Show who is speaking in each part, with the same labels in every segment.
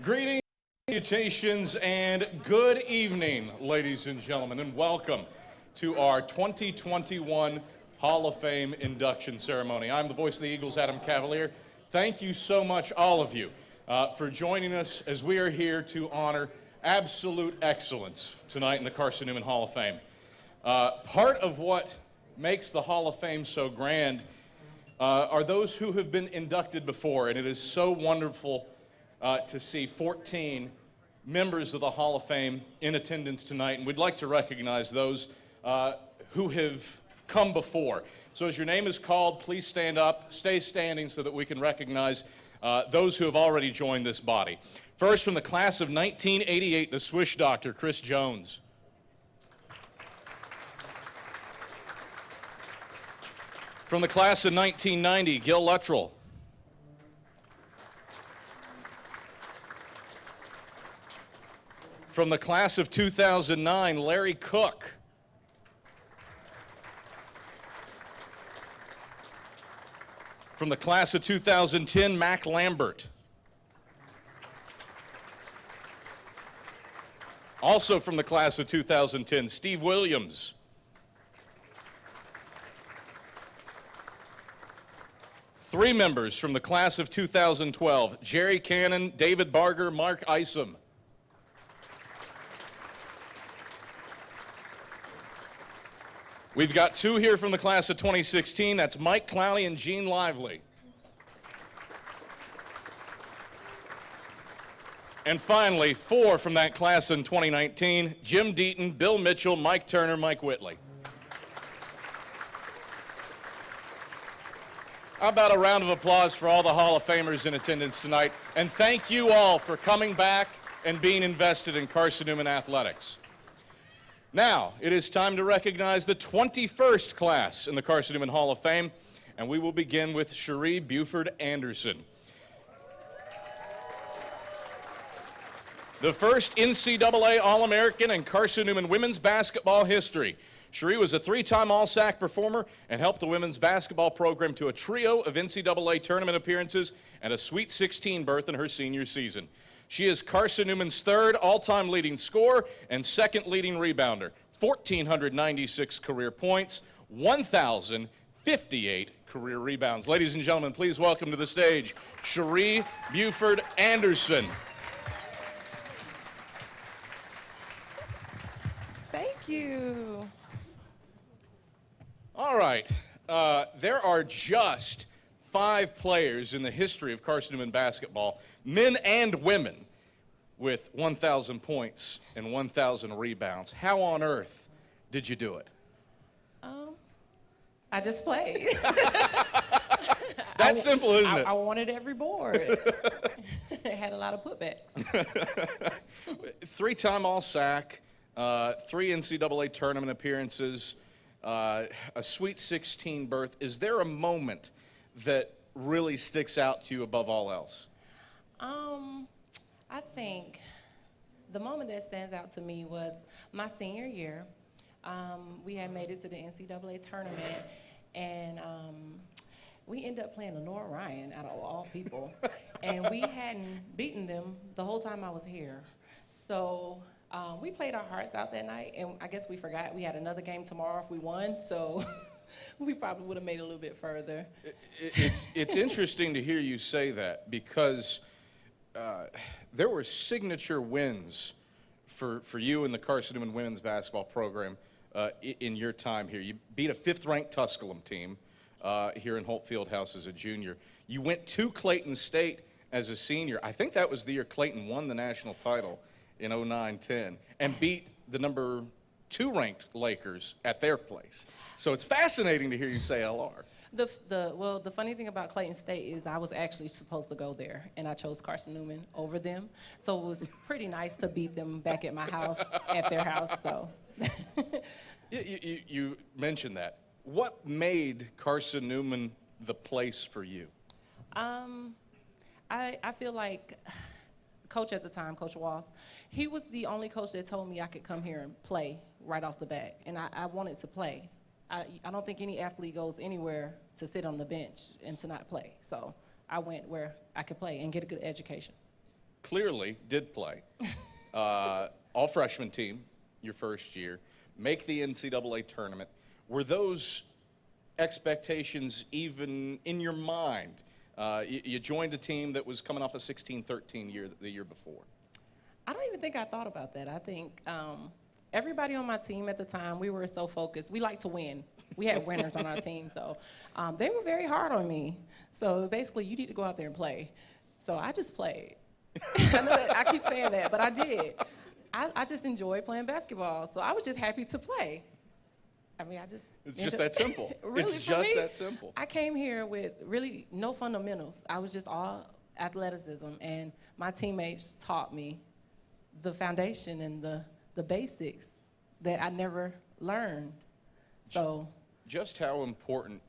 Speaker 1: Greetings, salutations, and good evening, ladies and gentlemen, and welcome to our 2021 Hall of Fame induction ceremony. I'm the voice of the Eagles, Adam Cavalier. Thank you so much, all of you, for joining us as we are here to honor absolute excellence tonight in the Carson-Newman Hall of Fame. Part of what makes the Hall of Fame so grand are those who have been inducted before, and it is so wonderful to see 14 members of the Hall of Fame in attendance tonight, and we'd like to recognize those who have come before. So as your name is called, please stand up, stay standing so that we can recognize those who have already joined this body. First, from the class of 1988, the Swish Doctor, Chris Jones. From the class of 1990, Gil Luttrell. From the class of 2009, Larry Cook. From the class of 2010, Mac Lambert. Also from the class of 2010, Steve Williams. Three members from the class of 2012, Jerry Cannon, David Barger, Mark Isom. We've got two here from the class of 2016. That's Mike Clowney and Gene Lively. And finally, four from that class in 2019, Jim Deaton, Bill Mitchell, Mike Turner, Mike Whitley. How about a round of applause for all the Hall of Famers in attendance tonight? And thank you all for coming back and being invested in Carson-Newman athletics. Now, it is time to recognize the 21st class in the Carson-Newman Hall of Fame, and we will begin with Sheree Buford Anderson. The first NCAA All-American in Carson-Newman women's basketball history. Sheree was a three-time All-SAC performer and helped the women's basketball program to a trio of NCAA tournament appearances and a Sweet 16 berth in her senior season. She is Carson-Newman's third all-time leading scorer and second leading rebounder. 1,496 career points, 1,058 career rebounds. Ladies and gentlemen, please welcome to the stage Sheree Buford Anderson.
Speaker 2: Thank you.
Speaker 1: All right, there are just 5 players in the history of Carson-Newman basketball, men and women, with 1,000 points and 1,000 rebounds. How on earth did you do it?
Speaker 2: I just played.
Speaker 1: That's simple, isn't it?
Speaker 2: I wanted every board. It had a lot of putbacks.
Speaker 1: 3-time All-SAC, 3 NCAA tournament appearances, a Sweet 16 berth. Is there a moment that really sticks out to you above all else?
Speaker 2: I think the moment that stands out to me was my senior year. We had made it to the NCAA tournament, and we ended up playing Lenore Ryan, out of all people, and we hadn't beaten them the whole time I was here. So we played our hearts out that night, and I guess we forgot we had another game tomorrow if we won, so we probably would have made it a little bit further.
Speaker 1: It's interesting to hear you say that, because there were signature wins for you and the Carson-Newman women's basketball program in your time here. You beat a 5th-ranked Tusculum team here in Holt Fieldhouse as a junior. You went to Clayton State as a senior. I think that was the year Clayton won the national title in 09-10 and beat the number 2-ranked Lakers at their place. So it's fascinating to hear you say LR.
Speaker 2: Well, the funny thing about Clayton State is I was actually supposed to go there, and I chose Carson-Newman over them. So it was pretty nice to beat them back at my house, at their house. So.
Speaker 1: You mentioned that. What made Carson-Newman the place for you?
Speaker 2: I feel like coach at the time, Coach Walls, he was the only coach that told me I could come here and play right off the bat, and I wanted to play. I don't think any athlete goes anywhere to sit on the bench and to not play. So I went where I could play and get a good education.
Speaker 1: clearly did play. All freshman team, your first year, make the NCAA tournament. Were those expectations even in your mind? You joined a team that was coming off a 16-13 year the year before.
Speaker 2: I don't even think I thought about that. I think everybody on my team at the time, we were so focused. We like to win. We had winners on our team, so they were very hard on me. So basically, you need to go out there and play. So I just played. I know that I keep saying that, but I did. I just enjoyed playing basketball, so I was just happy to play. I mean,
Speaker 1: It's just that simple.
Speaker 2: Really,
Speaker 1: it's just
Speaker 2: me,
Speaker 1: that simple.
Speaker 2: I came here with really no fundamentals. I was just all athleticism, and my teammates taught me the foundation and the basics that I never learned. So,
Speaker 1: just how important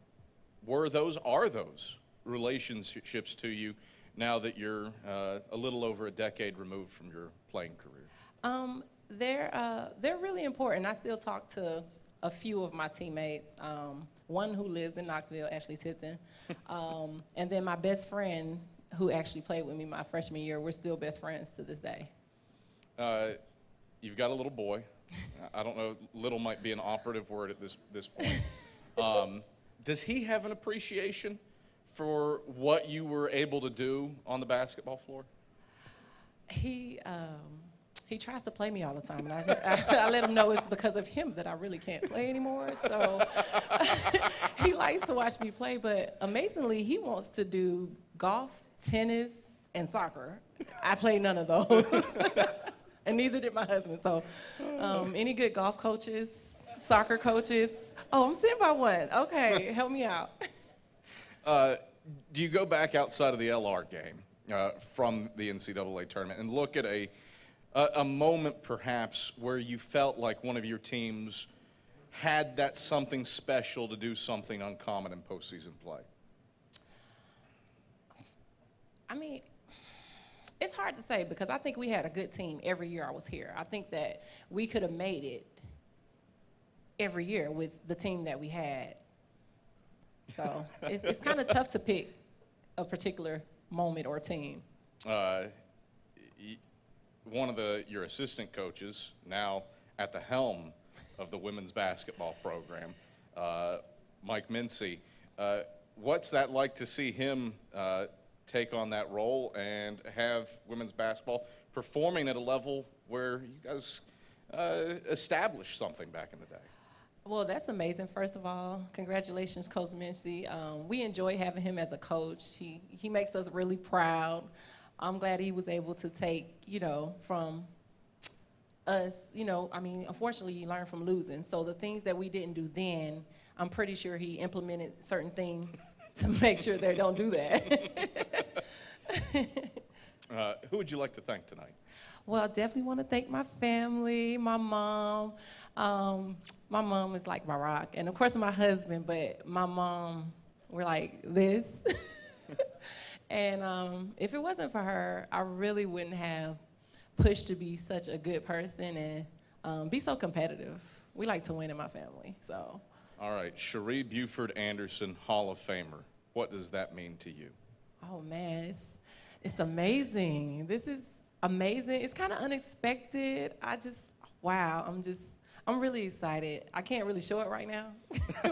Speaker 1: are those relationships to you now that you're a little over a decade removed from your playing career?
Speaker 2: They're really important. I still talk to a few of my teammates. One who lives in Knoxville, Ashley Tipton, and then my best friend who actually played with me my freshman year. We're still best friends to this day.
Speaker 1: You've got a little boy. I don't know, little might be an operative word at this point. Does he have an appreciation for what you were able to do on the basketball floor?
Speaker 2: He tries to play me all the time, and I let him know it's because of him that I really can't play anymore. So he likes to watch me play, but amazingly, he wants to do golf, tennis, and soccer. I play none of those, and neither did my husband. So any good golf coaches, soccer coaches? Oh, I'm sitting by one. Okay, help me out.
Speaker 1: Do you go back outside of the LR game from the NCAA tournament and look at a moment perhaps where you felt like one of your teams had that something special to do something uncommon in postseason play?
Speaker 2: I mean, it's hard to say because I think we had a good team every year I was here. I think that we could have made it every year with the team that we had. So it's kind of tough to pick a particular moment or team.
Speaker 1: One of your assistant coaches, now at the helm of the women's basketball program, Mike Mincy, what's that like to see him take on that role and have women's basketball performing at a level where you guys established something back in the day?
Speaker 2: Well, that's amazing, first of all. Congratulations, Coach Mincy. We enjoy having him as a coach. He makes us really proud. I'm glad he was able to take, from us, I mean, unfortunately, you learn from losing. So the things that we didn't do then, I'm pretty sure he implemented certain things to make sure they don't do that.
Speaker 1: Who would you like to thank tonight?
Speaker 2: Well, I definitely want to thank my family, my mom. My mom is like my rock, and of course my husband, but my mom, we're like this. And if it wasn't for her, I really wouldn't have pushed to be such a good person and be so competitive. We like to win in my family, so.
Speaker 1: All right, Sheree Buford Anderson, Hall of Famer. What does that mean to you?
Speaker 2: Oh man, it's amazing. This is amazing. It's kind of unexpected. Wow, I'm really excited. I can't really show it right now,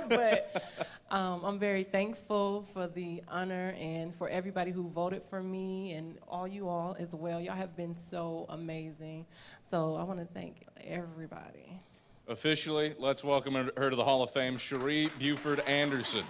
Speaker 2: but I'm very thankful for the honor and for everybody who voted for me and all you all as well. Y'all have been so amazing. So I want to thank everybody.
Speaker 1: Officially, let's welcome her to the Hall of Fame, Sheree Buford Anderson.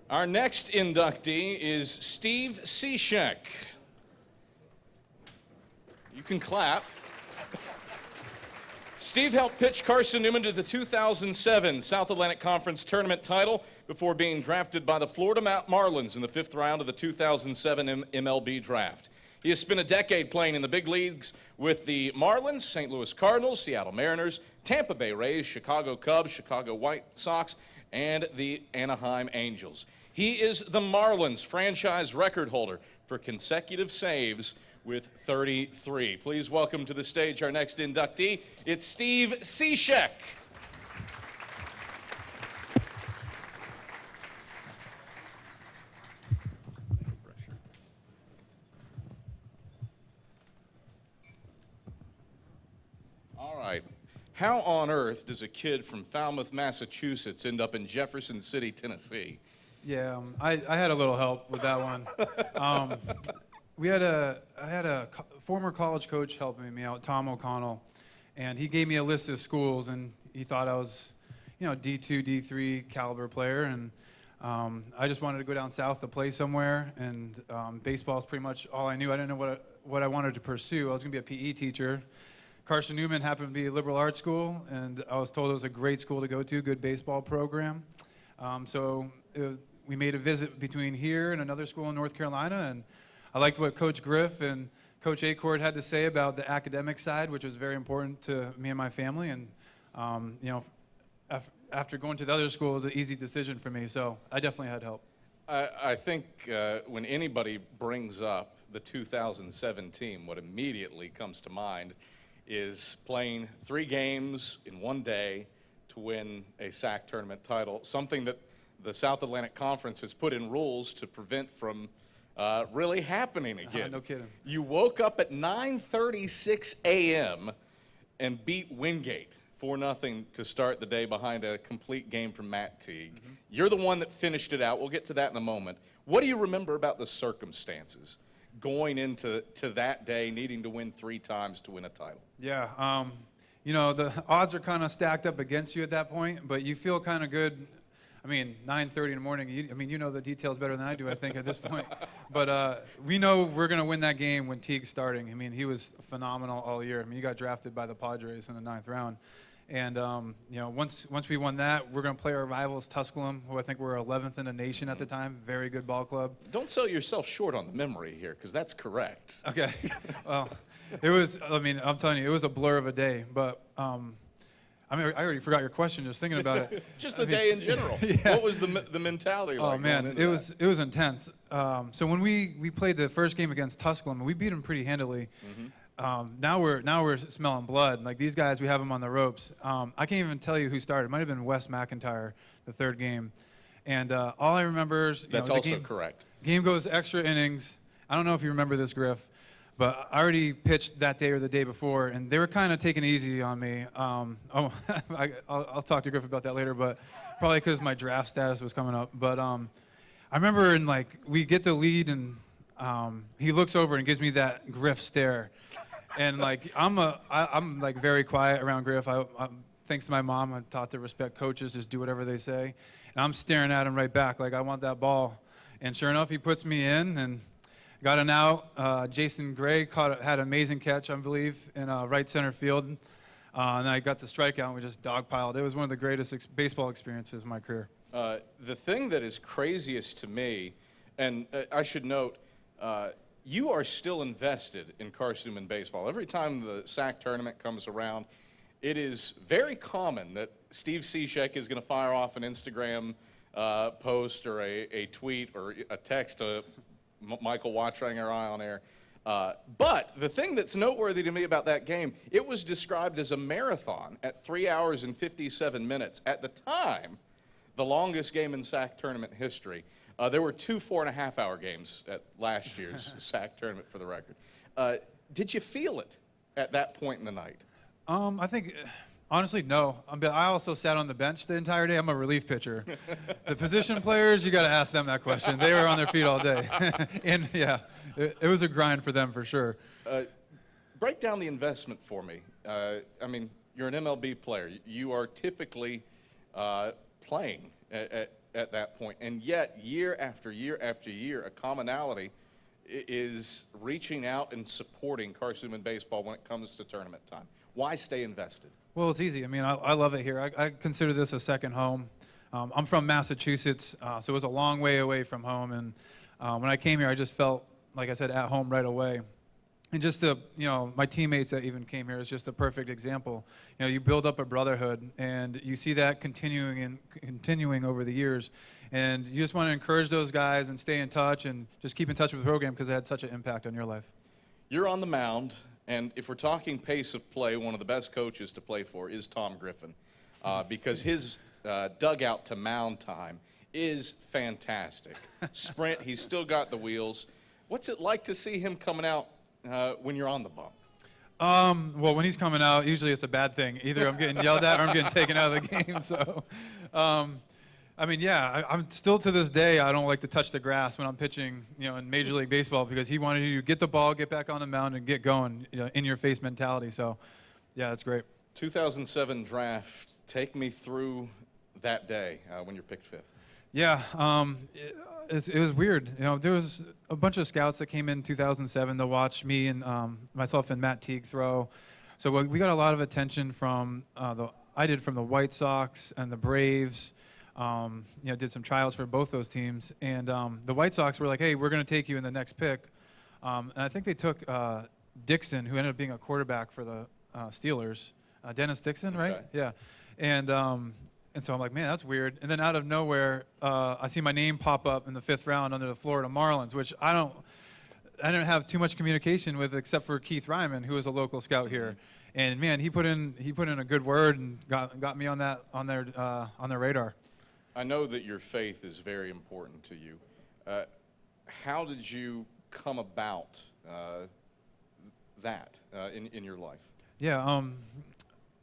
Speaker 1: Our next inductee is Steve Seashek. You can clap. Steve helped pitch Carson-Newman to the 2007 South Atlantic Conference Tournament title before being drafted by the Florida Marlins in the 5th round of the 2007 MLB draft. He has spent a decade playing in the big leagues with the Marlins, St. Louis Cardinals, Seattle Mariners, Tampa Bay Rays, Chicago Cubs, Chicago White Sox, and the Anaheim Angels. He is the Marlins franchise record holder for consecutive saves with 33. Please welcome to the stage our next inductee. It's Steve Seashek. All right. How on earth does a kid from Falmouth, Massachusetts end up in Jefferson City, Tennessee?
Speaker 3: Yeah, I had a little help with that one. I had a former college coach helping me out, Tom O'Connell, and he gave me a list of schools, and he thought I was, D2, D3 caliber player, and I just wanted to go down south to play somewhere, and baseball is pretty much all I knew. I didn't know what I wanted to pursue. I was going to be a PE teacher. Carson-Newman happened to be a liberal arts school, and I was told it was a great school to go to, good baseball program. We made a visit between here and another school in North Carolina, and I liked what Coach Griff and Coach Acord had to say about the academic side, which was very important to me and my family. And after going to the other school, it was an easy decision for me. So I definitely had help.
Speaker 1: I think when anybody brings up the 2007 team, what immediately comes to mind is playing 3 games in one day to win a SAC tournament title, something that the South Atlantic Conference has put in rules to prevent from really happening again.
Speaker 3: No kidding.
Speaker 1: You woke up at 9:36 a.m. and beat Wingate 4-0 to start the day behind a complete game from Matt Teague. Mm-hmm. You're the one that finished it out. We'll get to that in a moment. What do you remember about the circumstances going into that day, needing to win 3 times to win a title?
Speaker 3: Yeah, the odds are kind of stacked up against you at that point, but you feel kind of good. I mean, 9:30 in the morning, you know the details better than I do, I think, at this point. But we know we're going to win that game when Teague's starting. I mean, he was phenomenal all year. I mean, he got drafted by the Padres in the 9th round. And, once we won that, we're going to play our rivals, Tusculum, who I think were 11th in the nation at the time. Very good ball club.
Speaker 1: Don't sell yourself short on the memory here, because that's correct.
Speaker 3: Okay. Well, I'm telling you, it was a blur of a day. But, I already forgot your question just thinking about it.
Speaker 1: Just the day in general. Yeah. What was the mentality like?
Speaker 3: Oh, man, it was intense. So when we played the first game against Tusculum, we beat them pretty handily. Mm-hmm. Now we're smelling blood. Like these guys, we have them on the ropes. I can't even tell you who started. It might have been Wes McIntyre, the 3rd game. And all I remember is
Speaker 1: that's also correct.
Speaker 3: Game goes extra innings. I don't know if you remember this, Griff, but I already pitched that day or the day before, and they were kind of taking it easy on me. I'll talk to Griff about that later, but probably because my draft status was coming up. But I remember we get the lead, and he looks over and gives me that Griff stare. And I'm very quiet around Griff. Thanks to my mom, I'm taught to respect coaches, just do whatever they say. And I'm staring at him right back, like I want that ball. And sure enough, he puts me in and got an out. Jason Gray had an amazing catch, I believe, in right center field. And I got the strikeout, and we just dogpiled. It was one of the greatest baseball experiences of my career.
Speaker 1: The thing that is craziest to me, and I should note, you are still invested in Carson-Newman baseball. Every time the SAC tournament comes around, it is very common that Steve Seashek is going to fire off an Instagram post or a tweet or a text to Michael Watching our eye on air. But the thing that's noteworthy to me about that game, it was described as a marathon at 3 hours and 57 minutes. At the time, the longest game in SAC tournament history. There were 2 4.5-hour games at last year's SAC tournament, for the record. Did you feel it at that point in the night?
Speaker 3: I think, honestly, no. I also sat on the bench the entire day. I'm a relief pitcher. The position players, you got to ask them that question. They were on their feet all day. And, yeah, it was a grind for them for sure.
Speaker 1: Break down the investment for me. You're an MLB player. You are typically playing at that point. And yet, year after year after year, a commonality is reaching out and supporting Carson-Newman baseball when it comes to tournament time. Why stay invested?
Speaker 3: Well, it's easy. I love it here. I consider this a second home. I'm from Massachusetts, so it was a long way away from home. And when I came here, I just felt, like I said, at home right away. And just my teammates that even came here is just a perfect example. You build up a brotherhood, and you see that continuing over the years. And you just want to encourage those guys and stay in touch and just keep in touch with the program because it had such an impact on your life.
Speaker 1: You're on the mound, and if we're talking pace of play, one of the best coaches to play for is Tom Griffin, because his dugout to mound time is fantastic. Sprint, he's still got the wheels. What's it like to see him coming out when you're on the bump?
Speaker 3: Well, when he's coming out, usually it's a bad thing. Either I'm getting yelled at or I'm getting taken out of the game. So, I'm still to this day, I don't like to touch the grass when I'm pitching, in Major League Baseball because he wanted you to get the ball, get back on the mound, and get going, in your face mentality. So, yeah, that's great.
Speaker 1: 2007 draft, take me through that day when you're picked fifth.
Speaker 3: Yeah, it was weird. There was a bunch of scouts that came in 2007 to watch me and myself and Matt Teague throw. So we got a lot of attention from from the White Sox and the Braves. Did some trials for both those teams, and the White Sox were like, "Hey, we're going to take you in the next pick," and I think they took Dixon, who ended up being a quarterback for the Steelers. Dennis Dixon, right?
Speaker 1: Okay.
Speaker 3: Yeah, and so I'm like, man, that's weird. And then out of nowhere, I see my name pop up in the 5th round under the Florida Marlins, which I didn't have too much communication with except for Keith Ryman, who was a local scout here. And man, he put in a good word and got me on their radar.
Speaker 1: I know that your faith is very important to you. How did you come about that in your life?
Speaker 3: Yeah,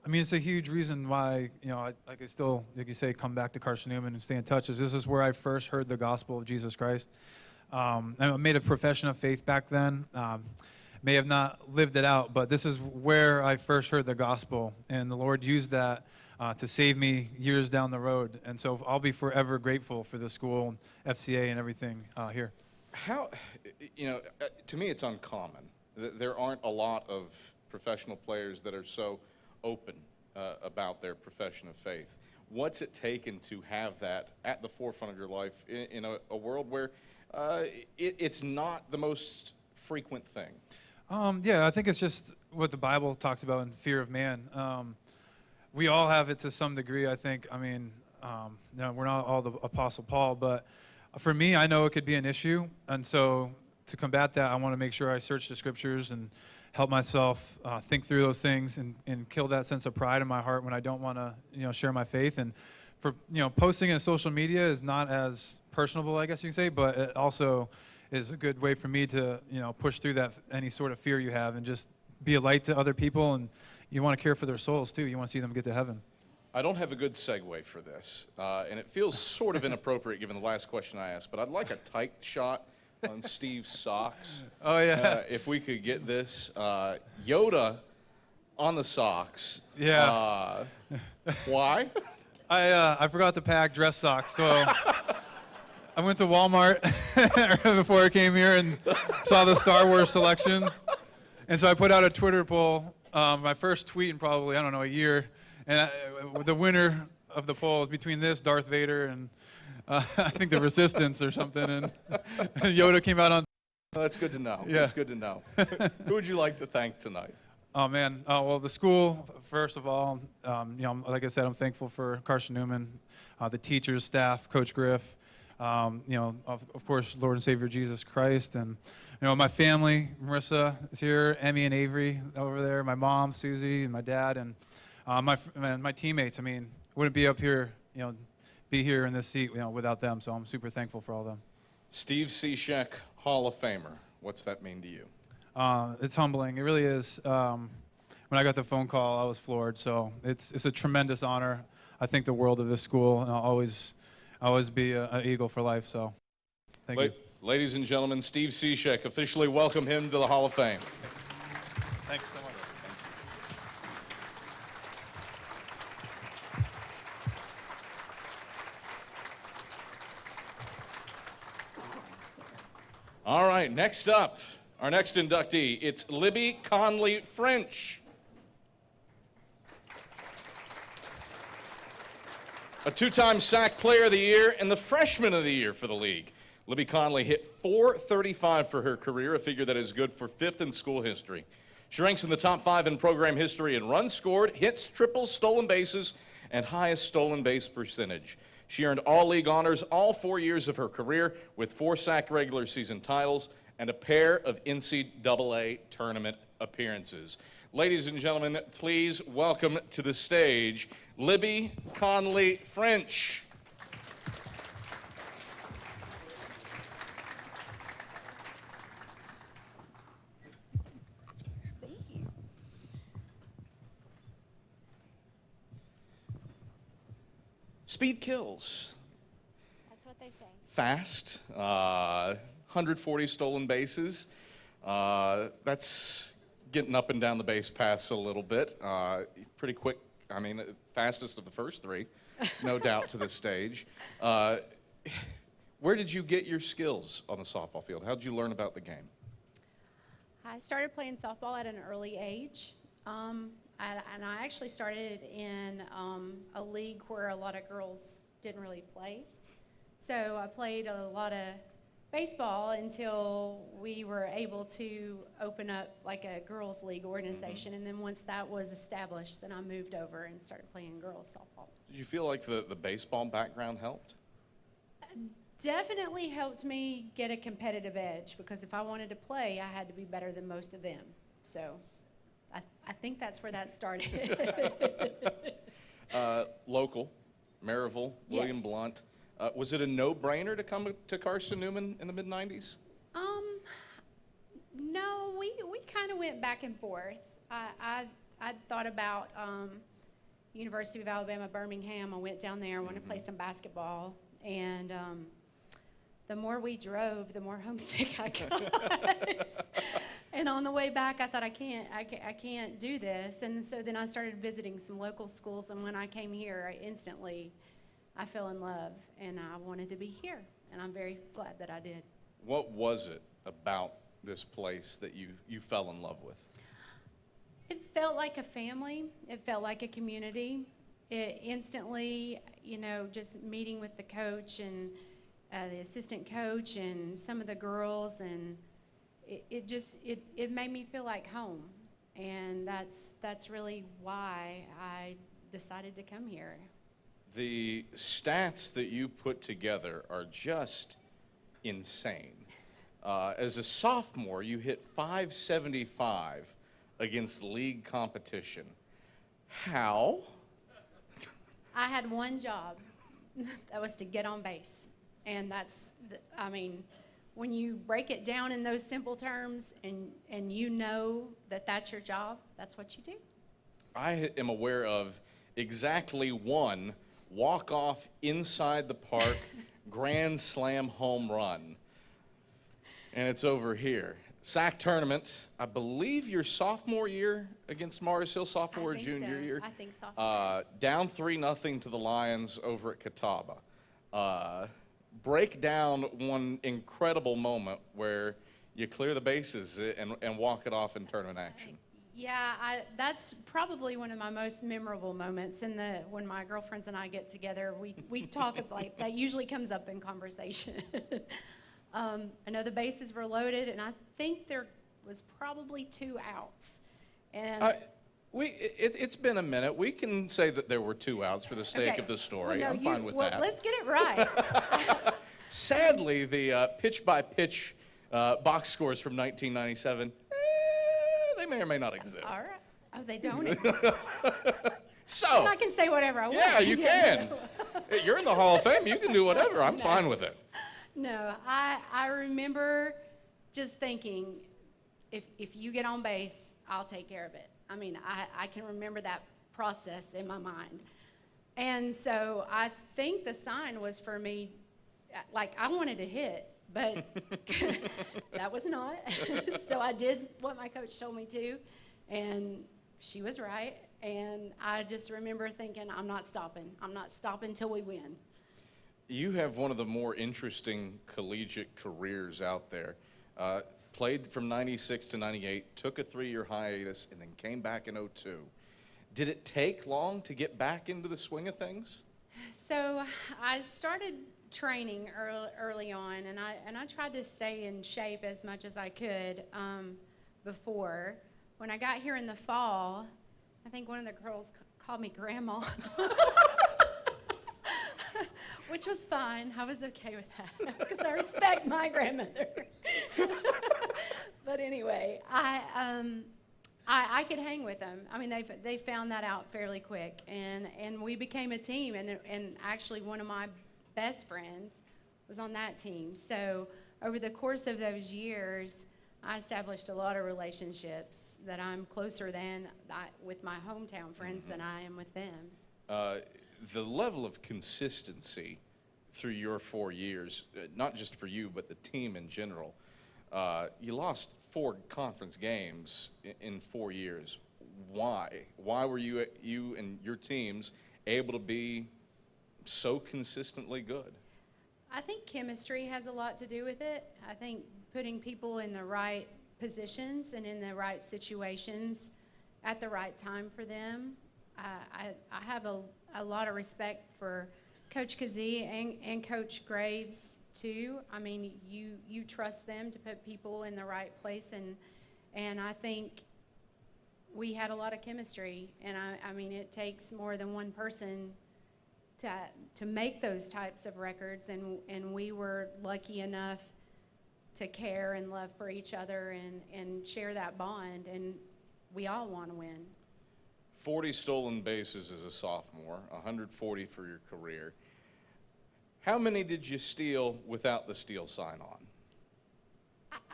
Speaker 3: it's a huge reason why, I could still, like you say, come back to Carson-Newman and stay in touch. This is where I first heard the gospel of Jesus Christ. I made a profession of faith back then. May have not lived it out, but this is where I first heard the gospel, and the Lord used that to save me years down the road. And so I'll be forever grateful for the school, FCA, and everything here.
Speaker 1: How, to me, it's uncommon. There aren't a lot of professional players that are so open about their profession of faith. What's it taken to have that at the forefront of your life in a world where it's not the most frequent thing?
Speaker 3: I think it's just what the Bible talks about in fear of man. We all have it to some degree, I think. We're not all the Apostle Paul, but for me, I know it could be an issue. And so to combat that, I want to make sure I search the scriptures and help myself think through those things and kill that sense of pride in my heart when I don't want to, share my faith. And for, posting in social media is not as personable, I guess you can say, but it also is a good way for me to, push through that any sort of fear you have and just be a light to other people. And you want to care for their souls too. You want to see them get to heaven.
Speaker 1: I don't have a good segue for this, and it feels sort of inappropriate given the last question I asked, but I'd like a tight shot on Steve's socks.
Speaker 3: Oh, yeah.
Speaker 1: If we could get this. Yoda on the socks.
Speaker 3: Yeah.
Speaker 1: Why?
Speaker 3: I forgot to pack dress socks, so I went to Walmart before I came here and saw the Star Wars selection. And so I put out a Twitter poll, my first tweet in probably, a year. And the winner of the poll is between this, Darth Vader, and I think the Resistance or something. And Yoda came out on.
Speaker 1: Well, that's good to know.
Speaker 3: Yeah.
Speaker 1: That's good to know. Who would you like to thank tonight?
Speaker 3: Oh, man. Well, the school, first of all, like I said, I'm thankful for Carson-Newman, the teachers, staff, Coach Griff, of course, Lord and Savior Jesus Christ. And, my family, Marissa is here, Emmy and Avery over there, my mom, Susie, and my dad, and my teammates. Wouldn't be up here, be here in this seat, without them. So I'm super thankful for all of them.
Speaker 1: Steve Seashek, Hall of Famer. What's that mean to you?
Speaker 3: It's humbling. It really is. When I got the phone call, I was floored. So it's a tremendous honor. I think the world of this school, and I'll always be an Eagle for life. So thank you.
Speaker 1: Ladies and gentlemen, Steve Seashek, officially welcome him to the Hall of Fame.
Speaker 3: Thanks so much.
Speaker 1: All right, next up, our next inductee, it's Libby Conley French. A two-time SAC Player of the Year and the Freshman of the Year for the league. Libby Conley hit .435 for her career, a figure that is good for 5th in school history. She ranks in the top 5 in program history in runs scored, hits, triples, stolen bases, and highest stolen base percentage. She earned all-league honors all 4 years of her career with 4 SAC regular season titles and a pair of NCAA tournament appearances. Ladies and gentlemen, please welcome to the stage Libby Conley French.
Speaker 4: Thank you.
Speaker 1: Speed kills.
Speaker 4: That's what they say.
Speaker 1: Fast, 140 stolen bases. That's getting up and down the base paths a little bit. Pretty quick, I mean, fastest of the first 3, no doubt, to this stage. Where did you get your skills on the softball field? How did you learn about the game?
Speaker 4: I started playing softball at an early age, and I actually started in a league where a lot of girls didn't really play. So I played a lot of baseball until we were able to open up like a girls' league organization, and then once that was established, then I moved over and started playing girls softball.
Speaker 1: Did you feel like the baseball background helped?
Speaker 4: Definitely helped me get a competitive edge, because if I wanted to play, I had to be better than most of them. So I think that's where that started.
Speaker 1: Local, Maryville, William
Speaker 4: Yes.
Speaker 1: Blunt. Was it a no-brainer to come to Carson-Newman in the mid-90s?
Speaker 4: No, we kind of went back and forth. I thought about University of Alabama, Birmingham. I went down there, wanted to play some basketball, and the more we drove, the more homesick I got. And on the way back, I thought, I can't do this. And so then I started visiting some local schools, and when I came here, I fell in love, and I wanted to be here, and I'm very glad that I did.
Speaker 1: What was it about this place that you fell in love with?
Speaker 4: It felt like a family. It felt like a community. It instantly, just meeting with the coach and the assistant coach and some of the girls, and it made me feel like home. And that's really why I decided to come here.
Speaker 1: The stats that you put together are just insane. As a sophomore, you hit .575 against league competition. How?
Speaker 4: I had one job. That was to get on base. And when you break it down in those simple terms and you know that that's your job, that's what you do.
Speaker 1: I am aware of exactly one walk-off inside the park grand slam home run. And it's over here. SAC tournament, I believe your sophomore year against Mars Hill, sophomore or junior year.
Speaker 4: I think sophomore.
Speaker 1: Down 3-0 to the Lions over at Catawba. Break down one incredible moment where you clear the bases and walk it off in tournament action.
Speaker 4: Yeah, that's probably one of my most memorable moments. When my girlfriends and I get together, we talk like that. Usually comes up in conversation. I know the bases were loaded, and I think there was probably 2 outs. And
Speaker 1: It's been a minute. We can say that there were 2 outs for the sake of the story.
Speaker 4: Well, no,
Speaker 1: I'm fine with that.
Speaker 4: Let's get it right.
Speaker 1: Sadly, the pitch-by-pitch box scores from 1997, they may or may not exist.
Speaker 4: All right. Oh, they don't exist.
Speaker 1: So,
Speaker 4: And I can say whatever I want.
Speaker 1: yeah, you can. You're in the Hall of Fame. You can do whatever. I'm
Speaker 4: No.
Speaker 1: fine with it.
Speaker 4: No, I remember just thinking, if you get on base, I'll take care of it. I mean, I can remember that process in my mind. And so I think the sign was for me, like I wanted to hit, but that was not. So I did what my coach told me to, and she was right. And I just remember thinking, I'm not stopping. I'm not stopping till we win.
Speaker 1: You have one of the more interesting collegiate careers out there. Played from 96 to 98, took a 3-year hiatus, and then came back in 02. Did it take long to get back into the swing of things?
Speaker 4: So I started training early on, and I tried to stay in shape as much as I could before. When I got here in the fall, I think one of the girls called me grandma, which was fine. I was okay with that because I respect my grandmother. But anyway, I could hang with them. I mean, they found that out fairly quick, and we became a team. And actually, one of my best friends was on that team. So over the course of those years, I established a lot of relationships that I'm closer with my hometown friends than I am with them.
Speaker 1: The level of consistency through your 4 years, not just for you, but the team in general, you lost 4 conference games in 4 years. Why? Why were you and your teams able to be so consistently good?
Speaker 4: I think chemistry has a lot to do with it. I think putting people in the right positions and in the right situations at the right time for them. I have a lot of respect for Coach Kazee and Coach Graves too. I mean, you trust them to put people in the right place, and I think we had a lot of chemistry. And I mean, it takes more than one person to make those types of records, and we were lucky enough to care and love for each other and share that bond, and we all want to win.
Speaker 1: 40 stolen bases as a sophomore, 140 for your career. How many did you steal without the steal sign on?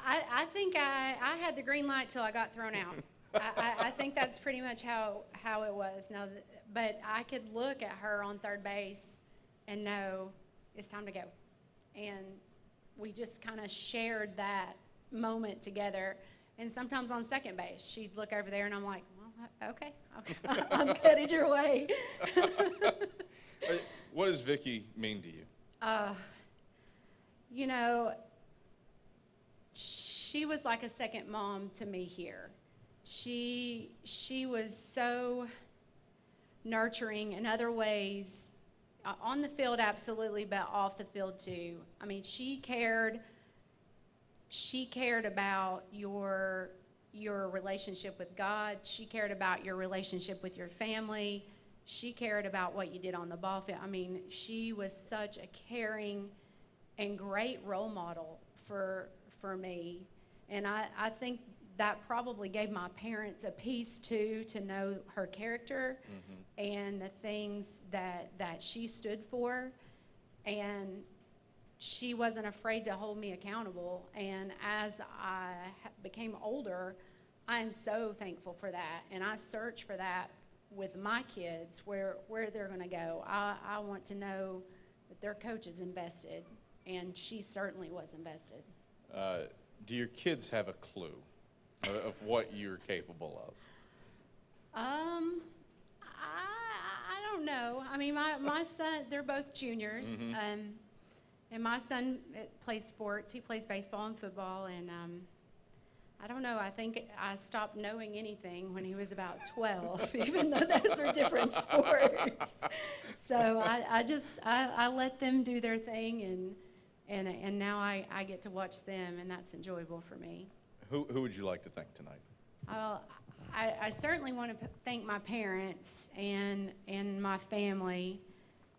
Speaker 4: I think I had the green light till I got thrown out. I think that's pretty much how it was. Now, but I could look at her on third base and know it's time to go. And we just kind of shared that moment together. And sometimes on second base, she'd look over there and I'm like, well, okay, I'm headed your way.
Speaker 1: What does Vicky mean to you?
Speaker 4: You know, she was like a second mom to me here. She was so nurturing in other ways, on the field absolutely, but off the field too. I mean, she cared about your relationship with God. She cared about your relationship with your family. She cared about what you did on the ball field. I mean, she was such a caring and great role model for me. And I think that probably gave my parents a piece too, to know her character and the things that she stood for. And she wasn't afraid to hold me accountable. And as I became older, I am so thankful for that. And I search for that with my kids, where they're going to go. I want to know that their coach is invested, and she certainly was invested.
Speaker 1: Do your kids have a clue of what you're capable of?
Speaker 4: I don't know. I mean, my son, they're both juniors, and my son plays sports. He plays baseball and football, and I don't know. I think I stopped knowing anything when he was about 12, even though those are different sports. So I let them do their thing, and now I get to watch them, and that's enjoyable for me.
Speaker 1: Who would you like to thank tonight?
Speaker 4: I certainly want to thank my parents and my family.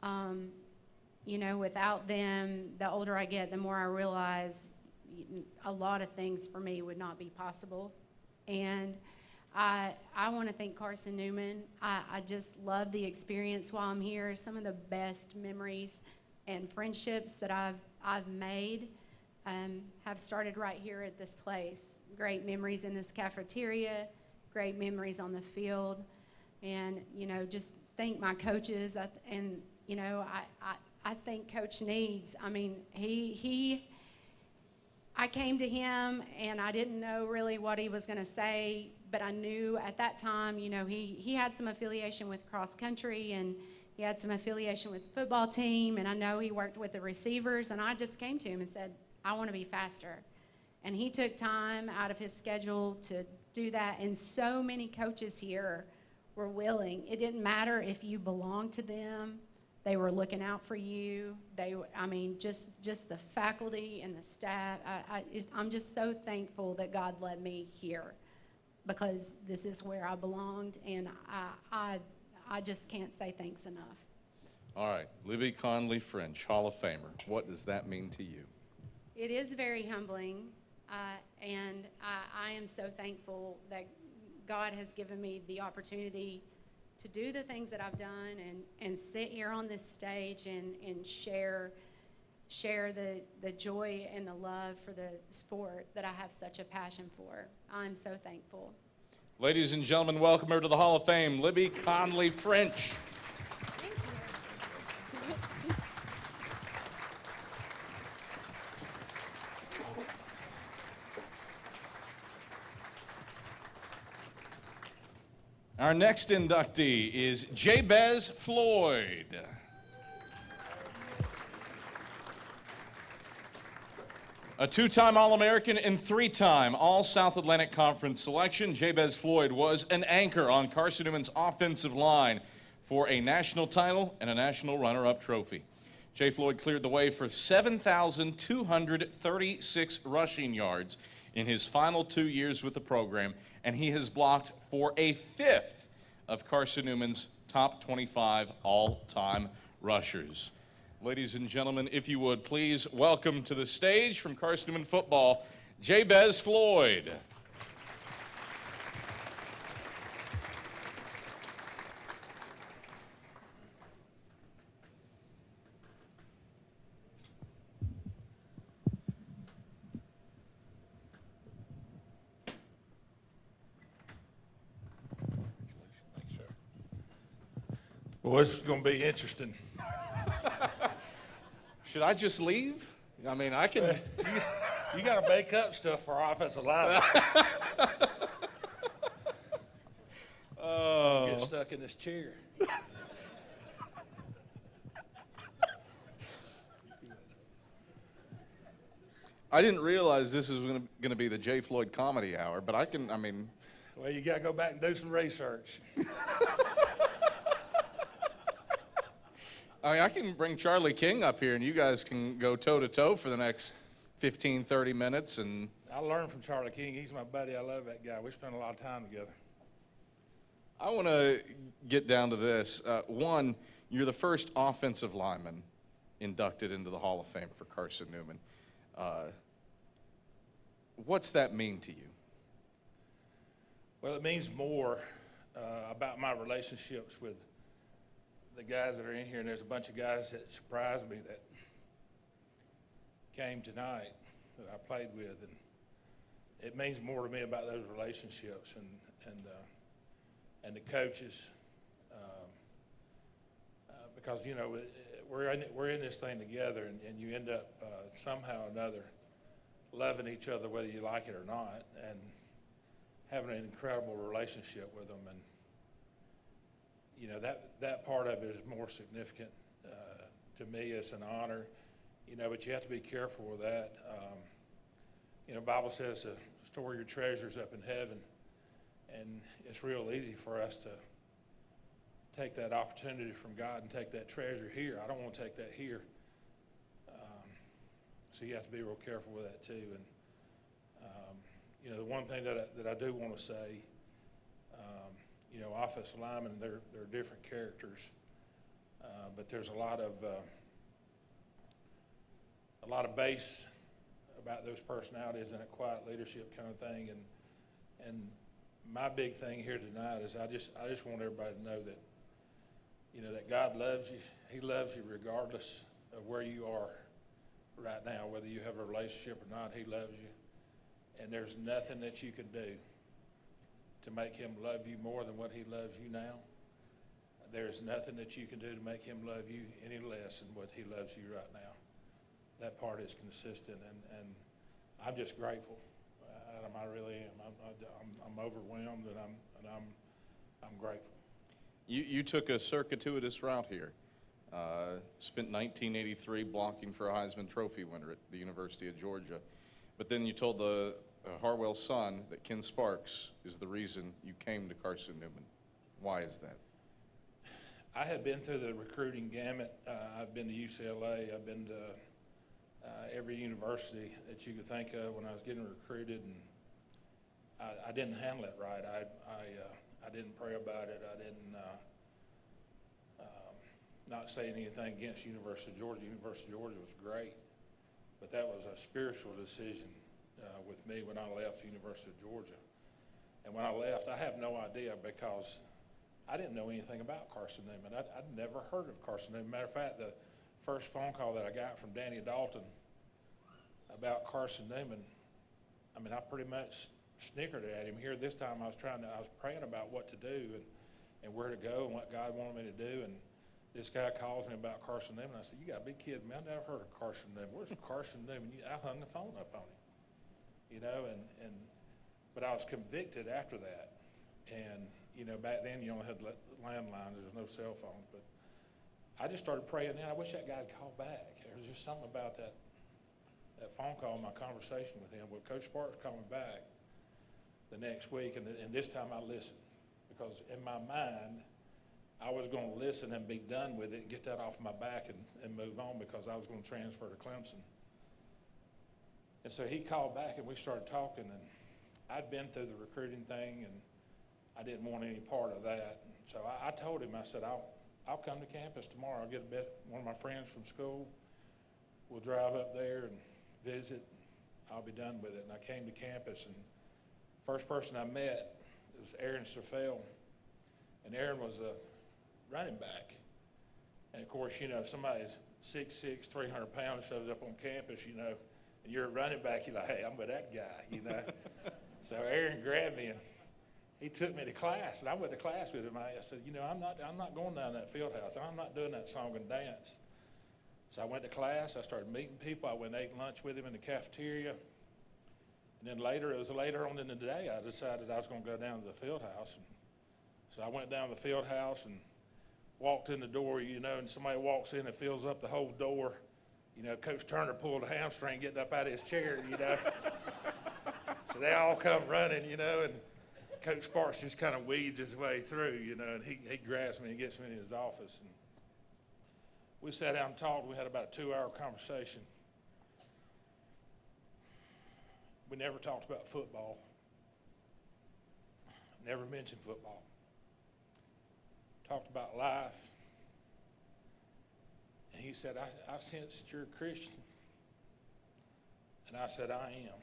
Speaker 4: You know, without them, the older I get, the more I realize a lot of things for me would not be possible. And I want to thank Carson-Newman. I just love the experience while I'm here. Some of the best memories and friendships that I've made have started right here at this place. Great memories in this cafeteria, great memories on the field, and, you know, just thank my coaches. And, you know, I think Coach Needs. I mean, I came to him and I didn't know really what he was going to say, but I knew at that time, you know, he had some affiliation with cross country and he had some affiliation with the football team, and I know he worked with the receivers, and I just came to him and said, I want to be faster. And he took time out of his schedule to do that, and so many coaches here were willing. It didn't matter if you belonged to them They were looking out for you. I mean, just the faculty and the staff. I'm just so thankful that God led me here, because this is where I belonged, and I just can't say thanks enough.
Speaker 1: All right, Libby Conley French, Hall of Famer. What does that mean to you?
Speaker 4: It is very humbling, and I am so thankful that God has given me the opportunity to do the things that I've done and sit here on this stage and share the joy and the love for the sport that I have such a passion for. I'm so thankful.
Speaker 1: Ladies and gentlemen, welcome her to the Hall of Fame, Libby Conley French.
Speaker 4: Thank you.
Speaker 1: Our next inductee is Jabez Floyd. A two-time All-American and three-time All-South Atlantic Conference selection, Jabez Floyd was an anchor on Carson-Newman's offensive line for a national title and a national runner-up trophy. Jay Floyd cleared the way for 7,236 rushing yards in his final 2 years with the program, and he has blocked for a fifth of Carson-Newman's top 25 all-time rushers. Ladies and gentlemen, if you would please welcome to the stage from Carson-Newman football, Jabez Floyd.
Speaker 5: Well, this is going to be interesting.
Speaker 1: Should I just leave? I mean, I can.
Speaker 5: You got to make up stuff for our offensive line.
Speaker 1: Oh.
Speaker 5: Get stuck in this chair.
Speaker 1: I didn't realize this was going to be the Jay Floyd Comedy Hour, but I mean.
Speaker 5: Well, you got to go back and do some research.
Speaker 1: I can bring Charlie King up here, and you guys can go toe-to-toe for the next 15, 30 minutes. And
Speaker 5: I learned from Charlie King. He's my buddy. I love that guy. We spent a lot of time together.
Speaker 1: I want to get down to this. One, you're the first offensive lineman inducted into the Hall of Fame for Carson-Newman. What's that mean to you?
Speaker 5: Well, it means more about my relationships with the guys that are in here, and there's a bunch of guys that surprised me that came tonight that I played with, and it means more to me about those relationships and the coaches, because you know we're in this thing together, and you end up somehow or another loving each other whether you like it or not, and having an incredible relationship with them. And you know, that part of it is more significant to me. It's an honor, you know, but you have to be careful with that. You know, Bible says to store your treasures up in heaven, and it's real easy for us to take that opportunity from God and take that treasure here. I don't want to take that here. So you have to be real careful with that too. And you know, the one thing that I do want to say, you know, offensive linemen, they're different characters, but there's a lot of base about those personalities and a quiet leadership kind of thing. And my big thing here tonight is I just want everybody to know that, you know, that God loves you. He loves you regardless of where you are right now, whether you have a relationship or not. He loves you, and there's nothing that you can do to make him love you more than what he loves you now. There's nothing that you can do to make him love you any less than what he loves you right now. That part is consistent, and I'm just grateful. Adam, I really am. I'm overwhelmed, and I'm grateful.
Speaker 1: You took a circuitous route here. Spent 1983 blocking for a Heisman Trophy winner at the University of Georgia. But then you told the Harwell's son that Ken Sparks is the reason you came to Carson-Newman. Why is that?
Speaker 5: I had been through the recruiting gamut. I've been to UCLA. I've been to every university that you could think of when I was getting recruited, and I didn't handle it right. I didn't pray about it. I didn't not saying anything against University of Georgia. University of Georgia was great, but that was a spiritual decision with me when I left the University of Georgia. And when I left, I have no idea because I didn't know anything about Carson-Newman. I'd never heard of Carson-Newman. Matter of fact, the first phone call that I got from Danny Dalton about Carson-Newman, I mean, I pretty much snickered at him. Here this time I was praying about what to do and where to go and what God wanted me to do. And this guy calls me about Carson-Newman. I said, "You got to be kidding me. I've never heard of Carson-Newman. Where's Carson-Newman?" I hung the phone up on him, you know, but I was convicted after that. And, you know, back then you only had landlines. There was no cell phones. But I just started praying then. I wish that guy had called back. There was just something about that phone call, my conversation with him. Well, Coach Sparks called me back the next week, and this time I listened. Because in my mind, I was going to listen and be done with it and get that off my back and move on because I was going to transfer to Clemson. And so he called back and we started talking, and I'd been through the recruiting thing and I didn't want any part of that. So I told him, I said, I'll come to campus tomorrow. I'll get one of my friends from school. We'll drive up there and visit. I'll be done with it. And I came to campus, and first person I met was Aaron Safel. And Aaron was a running back. And of course, you know, somebody's 6'6", 300 pounds shows up on campus, you know, and you're a running back, you're like, "Hey, I'm with that guy," you know. So Aaron grabbed me and he took me to class, and I went to class with him. I said, "You know, I'm not going down that field house. I'm not doing that song and dance." So I went to class. I started meeting people. I went and ate lunch with him in the cafeteria. And then later on in the day, I decided I was going to go down to the field house. And so I went down to the field house and walked in the door, you know, and somebody walks in and fills up the whole door. You know, Coach Turner pulled a hamstring getting up out of his chair, you know. So they all come running, you know, and Coach Sparks just kind of weeds his way through, you know, and he grabs me and gets me in his office. And we sat down and talked. We had about a 2-hour conversation. We never talked about football. Never mentioned football. Talked about life. And he said, I sense that you're a Christian. And I said, I am.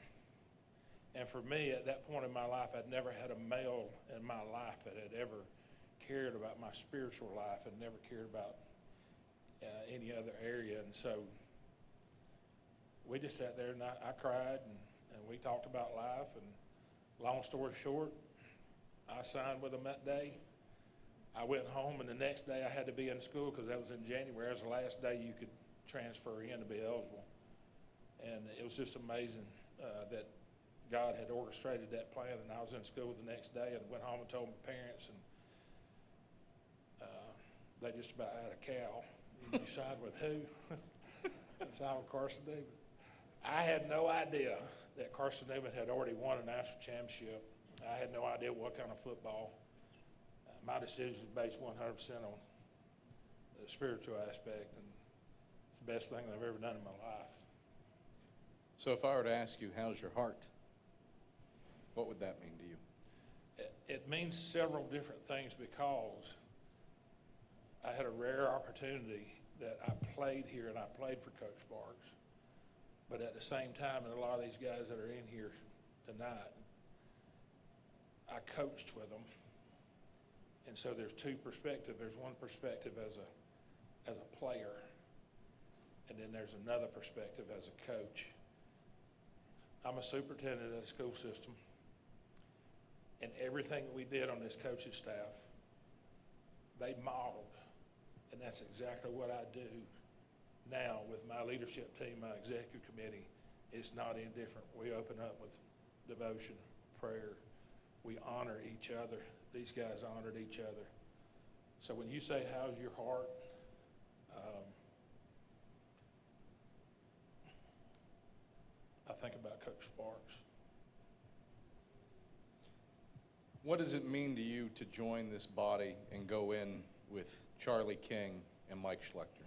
Speaker 5: And for me, at that point in my life, I'd never had a male in my life that had ever cared about my spiritual life and never cared about any other area. And so we just sat there, and I cried, and we talked about life. And long story short, I signed with them that day. I went home, and the next day I had to be in school because that was in January. It was the last day you could transfer in to be eligible. And it was just amazing that God had orchestrated that plan. And I was in school the next day and went home and told my parents, and they just about had a cow. You signed with who? I signed with Carson-Newman. I had no idea that Carson-Newman had already won a national championship. I had no idea what kind of football. My decision was based 100% on the spiritual aspect, and it's the best thing I've ever done in my life.
Speaker 1: So if I were to ask you, how's your heart? What would that mean to you?
Speaker 5: It means several different things because I had a rare opportunity that I played here, and I played for Coach Sparks. But at the same time, and a lot of these guys that are in here tonight, I coached with them. And so there's two perspectives. There's one perspective as a player, and then there's another perspective as a coach. I'm a superintendent of the school system, and everything that we did on this coaching staff, they modeled. And that's exactly what I do now with my leadership team, my executive committee. It's not any different. We open up with devotion, prayer. We honor each other. These guys honored each other. So when you say, how's your heart? I think about Coach Sparks.
Speaker 1: What does it mean to you to join this body and go in with Charlie King, and Mike Schlechter?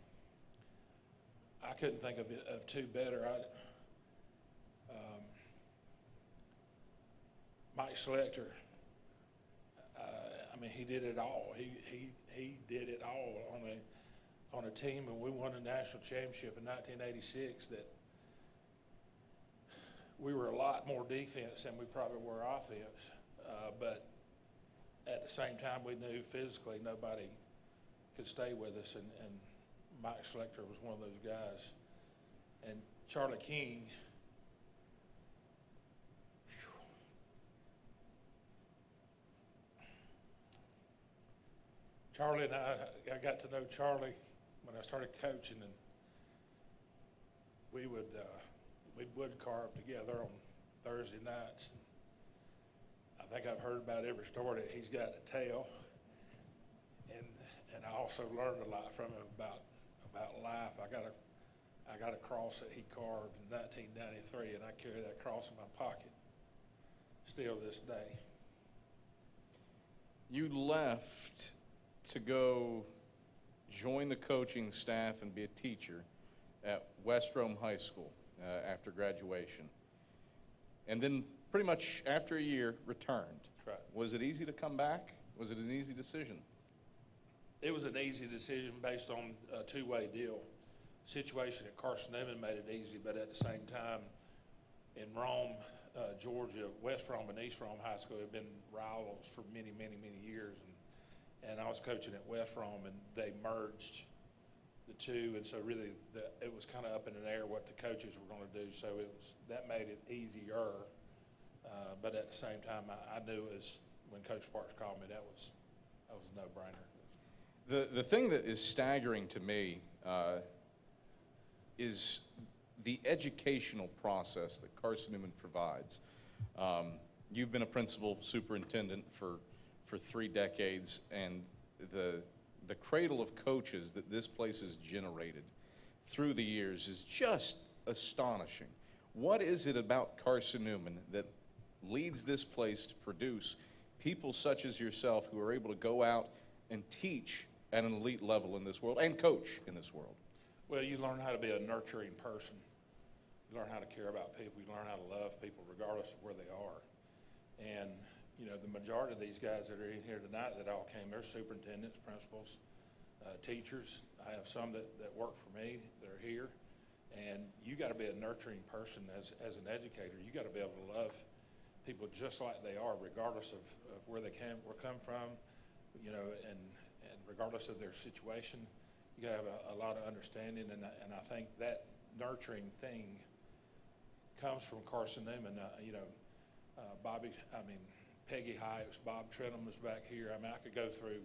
Speaker 5: I couldn't think of two better. Mike Schlechter, I mean, he did it all. He did it all on a team, and we won a national championship in 1986 that we were a lot more defense than we probably were offense. But at the same time, we knew physically nobody could stay with us, and Mike Schlechter was one of those guys. And Charlie King, Charlie and I got to know Charlie when I started coaching, and we'd wood carve together on Thursday nights. I think I've heard about every story that he's got to tell, and I also learned a lot from him about life. I got a cross that he carved in 1993, and I carry that cross in my pocket still this day.
Speaker 1: You left to go join the coaching staff and be a teacher at West Rome High School after graduation. And then pretty much after a year, returned.
Speaker 5: Right.
Speaker 1: Was it easy to come back? Was it an easy decision?
Speaker 5: It was an easy decision based on a two-way deal. Situation at Carson-Newman made it easy, but at the same time, in Rome, Georgia, West Rome and East Rome High School have been rivals for many, many, many years. And I was coaching at West Rome, and they merged the two, and so really it was kind of up in the air what the coaches were going to do. So that made it easier. But at the same time, I knew it was, when Coach Sparks called me, that was a no-brainer.
Speaker 1: The thing that is staggering to me is the educational process that Carson-Newman provides. You've been a principal superintendent for 3 decades, and the cradle of coaches that this place has generated through the years is just astonishing. What is it about Carson-Newman that leads this place to produce people such as yourself who are able to go out and teach at an elite level in this world and coach in this world?
Speaker 5: Well, you learn how to be a nurturing person. You learn how to care about people. You learn how to love people regardless of where they are. And, you know, the majority of these guys that are in here tonight that all came, they're superintendents, principals, teachers. I have some that work for me that are here. And you got to be a nurturing person as an educator. You got to be able to love people just like they are, regardless of where they come from, you know, and regardless of their situation. You got to have a lot of understanding, and I think that nurturing thing comes from Carson-Newman. You know, Peggy Hikes, Bob Trenholm is back here. I mean, I could go through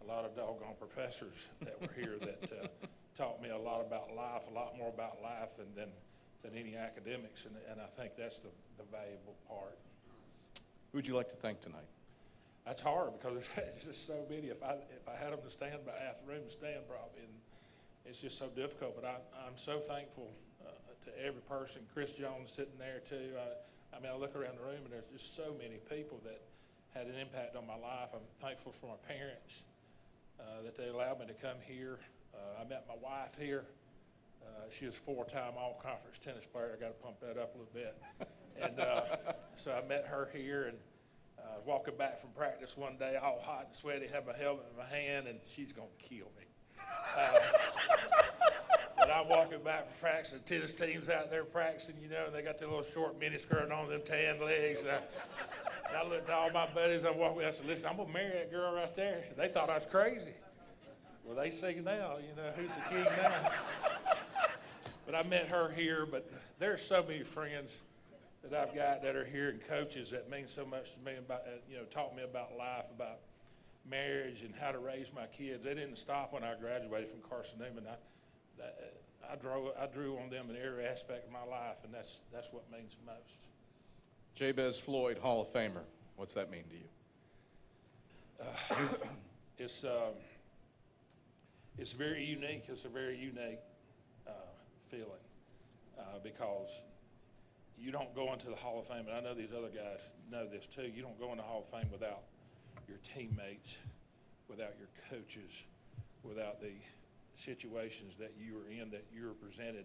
Speaker 5: a lot of doggone professors that were here that taught me a lot about life, a lot more about life than any academics, and I think that's the valuable part.
Speaker 1: Who would you like to thank tonight?
Speaker 5: That's hard because there's just so many. If I had them to stand, about half the room to stand probably, and it's just so difficult. But I'm so thankful to every person. Chris Jones sitting there too. I mean, I look around the room and there's just so many people that had an impact on my life. I'm thankful for my parents that they allowed me to come here. I met my wife here. She was a 4-time all-conference tennis player. I got to pump that up a little bit. And so I met her here, and I was walking back from practice one day, all hot and sweaty, had my helmet in my hand, and she's going to kill me. But I'm walking back from practice, the tennis team's out there practicing, you know, and they got their little short mini skirt on, them tan legs. And I looked at all my buddies, I'm walking, I said, listen, I'm going to marry that girl right there. They thought I was crazy. Well, they see now, you know, who's the king now? But I met her here, but there's so many friends that I've got that are here, and coaches that mean so much to me about, you know, taught me about life, about marriage and how to raise my kids. They didn't stop when I graduated from Carson-Newman. I drew on them in every aspect of my life, and that's what means most.
Speaker 1: Jabez Floyd, Hall of Famer. What's that mean to you?
Speaker 5: It's very unique. It's a very unique feeling because you don't go into the Hall of Fame, and I know these other guys know this too. You don't go into the Hall of Fame without your teammates, without your coaches, without the situations that you are in, that you're presented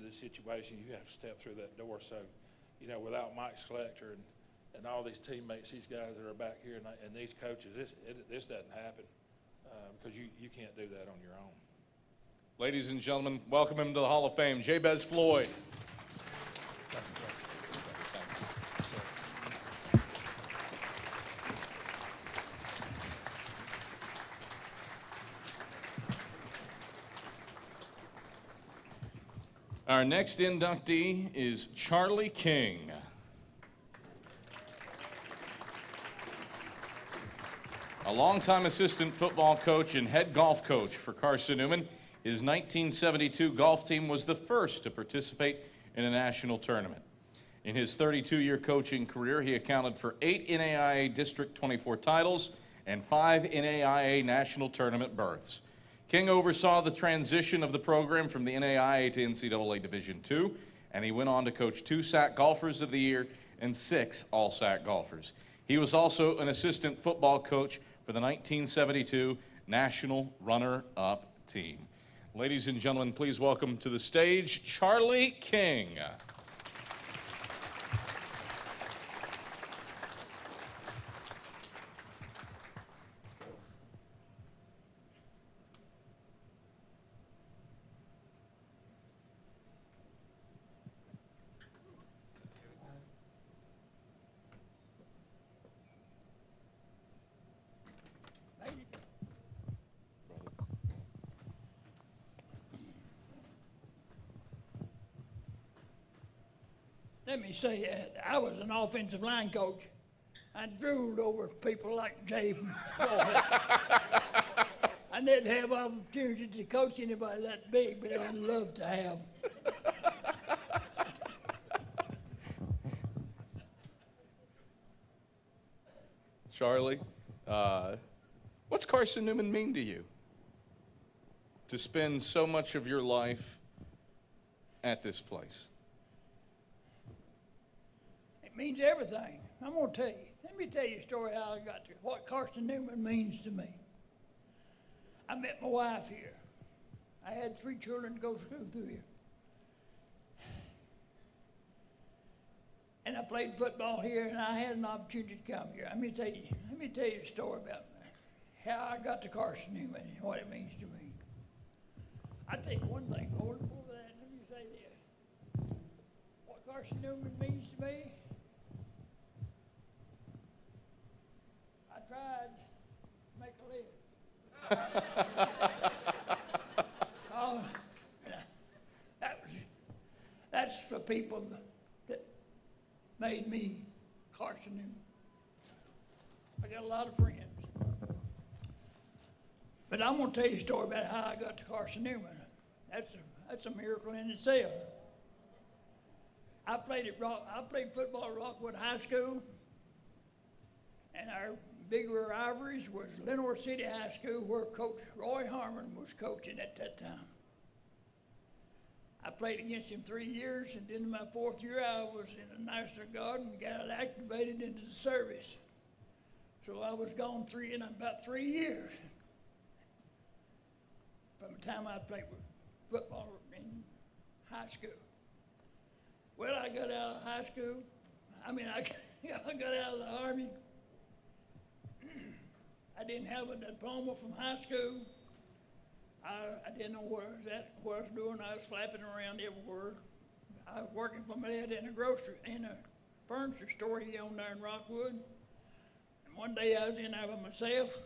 Speaker 5: a situation, you have to step through that door. So, you know, without Mike Schlechter and all these teammates, these guys that are back here and these coaches, this doesn't happen because you can't do that on your own.
Speaker 1: Ladies and gentlemen, welcome him to the Hall of Fame, Jabez Floyd. Our next inductee is Charlie King. A longtime assistant football coach and head golf coach for Carson-Newman, his 1972 golf team was the first to participate in a national tournament. In his 32-year coaching career, he accounted for 8 NAIA District 24 titles and 5 NAIA national tournament berths. King oversaw the transition of the program from the NAIA to NCAA Division II, and he went on to coach 2 SAC Golfers of the Year and 6 All-SAC golfers. He was also an assistant football coach for the 1972 National Runner-Up team. Ladies and gentlemen, please welcome to the stage Charlie King.
Speaker 6: Let me say, I was an offensive line coach. I drooled over people like Jay from Floyd. I didn't have opportunity to coach anybody that big, but I'd love to have.
Speaker 1: Charlie, what's Carson-Newman mean to you? To spend so much of your life at this place?
Speaker 6: It means everything. I'm going to tell you. Let me tell you a story how I got to what Carson-Newman means to me. I met my wife here. I had 3 children to go to school through here. And I played football here, and I had an opportunity to come here. Let me tell you a story about how I got to Carson-Newman and what it means to me. I'll tell you one thing, Lord, before that, let me say this. What Carson-Newman means to me, I tried to make a living. Oh, that's the people that made me Carson-Newman. I got a lot of friends. But I'm going to tell you a story about how I got to Carson-Newman. That's a miracle in itself. I played football at Rockwood High School, and our bigger rivalries was Lenore City High School, where Coach Roy Harmon was coaching at that time. I played against him 3 years, and then in my 4th year, I was in the National Guard and got activated into the service. So I was gone about 3 years from the time I played with football in high school. Well, I got out of high school. I got out of the Army. I didn't have a diploma from high school. I didn't know what I was doing. I was flapping around everywhere. I was working for my dad in a furniture store he owned there in Rockwood. And one day I was in there by myself,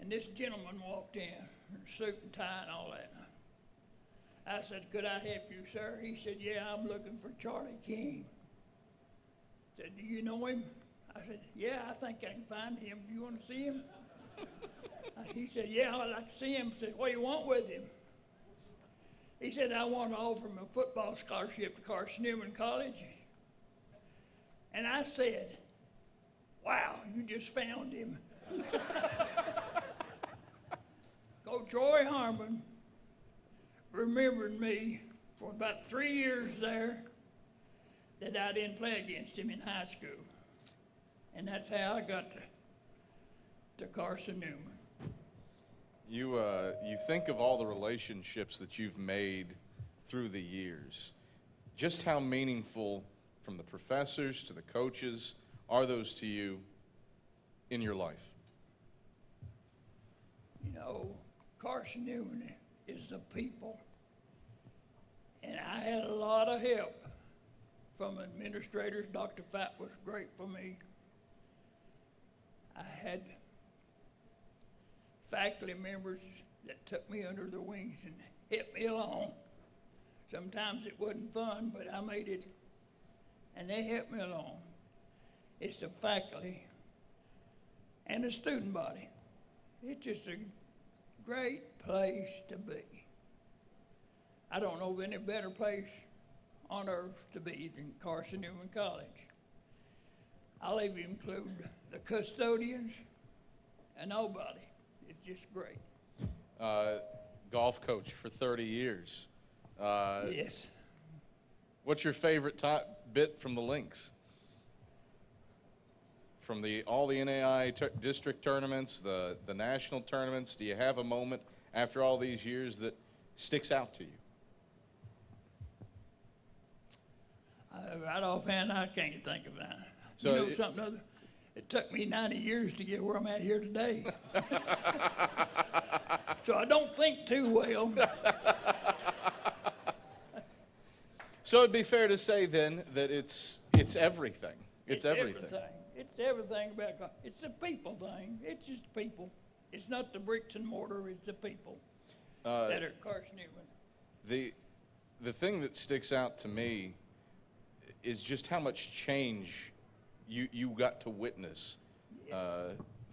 Speaker 6: and this gentleman walked in suit and tie and all that. I said, "Could I help you, sir?" He said, "Yeah, I'm looking for Charlie King." I said, "Do you know him?" I said, "Yeah, I think I can find him. Do you want to see him?" He said, "Yeah, I'd like to see him." I said, "What do you want with him?" He said, "I want to offer him a football scholarship to Carson-Newman College." And I said, "Wow, you just found him." Coach Roy Harmon remembered me for about 3 years there that I didn't play against him in high school. And that's how I got to Carson-Newman.
Speaker 1: You think of all the relationships that you've made through the years. Just how meaningful, from the professors to the coaches, are those to you in your life?
Speaker 6: You know, Carson-Newman is the people. And I had a lot of help from administrators. Dr. Fatt was great for me. I had faculty members that took me under their wings and helped me along. Sometimes it wasn't fun, but I made it, and they helped me along. It's the faculty and the student body. It's just a great place to be. I don't know of any better place on earth to be than Carson-Newman College. I'll even include the custodians and nobody. It's just great.
Speaker 1: Golf coach for 30 years.
Speaker 6: Yes.
Speaker 1: What's your favorite bit from the links? From all the NAI district tournaments, the national tournaments, do you have a moment after all these years that sticks out to you?
Speaker 6: Right offhand, I can't think of that.
Speaker 1: So
Speaker 6: you know something other? It took me 90 years to get where I'm at here today. So I don't think too well.
Speaker 1: So it'd be fair to say then that it's everything. It's everything.
Speaker 6: It's everything about God. It's a people thing. It's just people. It's not the bricks and mortar. It's the people that are Carson-Newman.
Speaker 1: The thing that sticks out to me is just how much change you got to witness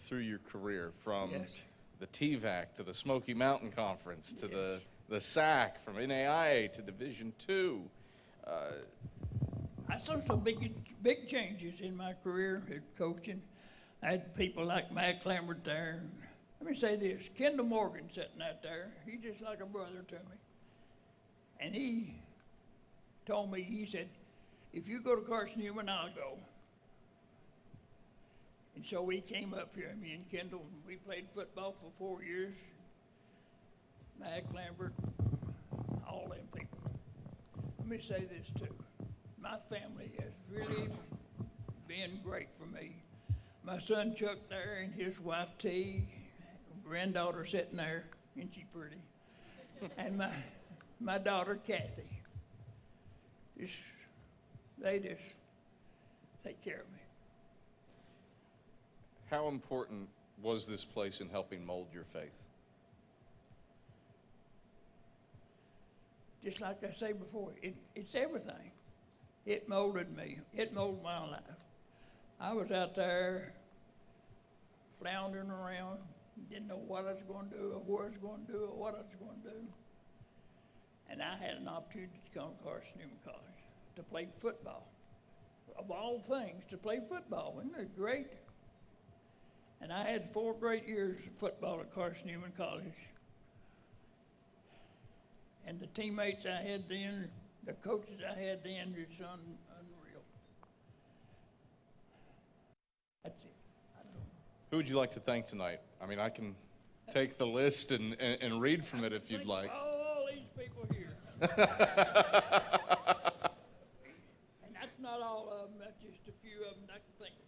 Speaker 1: through your career, from
Speaker 6: Yes.
Speaker 1: the TVAC to the Smoky Mountain Conference to the SAC, from NAIA to Division II.
Speaker 6: I saw some big changes in my career at coaching. I had people like Matt Lambert there. Let me say this, Kendall Morgan sitting out there, he's just like a brother to me. And he told me, he said, if you go to Carson-Newman, I'll go. And so we came up here, me and Kendall, we played football for 4 years. Mac Lambert, all them people. Let me say this too. My family has really been great for me. My son Chuck there and his wife T, granddaughter sitting there, isn't she pretty? And my daughter Kathy. They just take care of me.
Speaker 1: How important was this place in helping mold your faith?
Speaker 6: Just like I say before, it's everything. It molded me. It molded my life. I was out there floundering around, didn't know what I was going to do or where I was going to do or what I was going to do. And I had an opportunity to come to Carson-Newman College to play football. Of all things, to play football. Isn't it great? And I had 4 great years of football at Carson-Newman College. And the teammates I had then, the coaches I had then, it's unreal. That's it.
Speaker 1: Who would you like to thank tonight? I mean, I can take the list and read from it if you'd like.
Speaker 6: All these people here. And that's not all of them, that's just a few of them I can think of.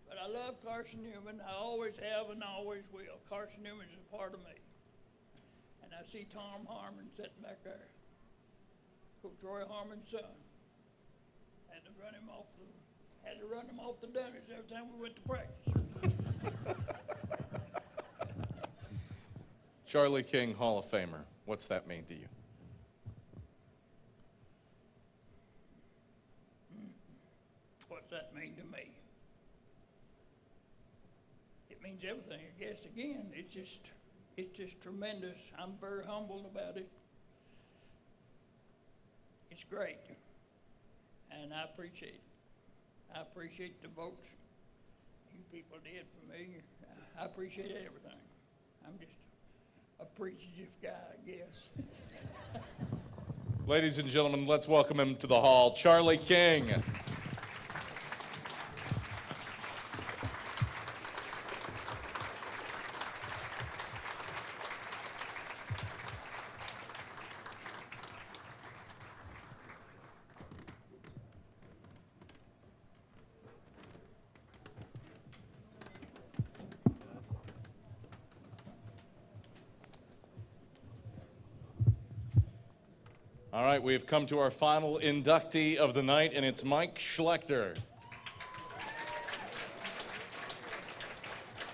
Speaker 6: But I love Carson-Newman. I always have and always will. Carson-Newman is a part of me. And I see Tom Harmon sitting back there. Coach Roy Harmon's son. Had to run him off the dummies every time we went to practice.
Speaker 1: Charlie King, Hall of Famer. What's that mean to you?
Speaker 6: What's that mean to me? It means everything, I guess. Again, it's just tremendous. I'm very humbled about it. It's great, and I appreciate it. I appreciate the votes you people did for me. I appreciate everything. I'm just a appreciative guy, I guess.
Speaker 1: Ladies and gentlemen, let's welcome him to the hall, Charlie King. All right, we have come to our final inductee of the night, and it's Mike Schlechter.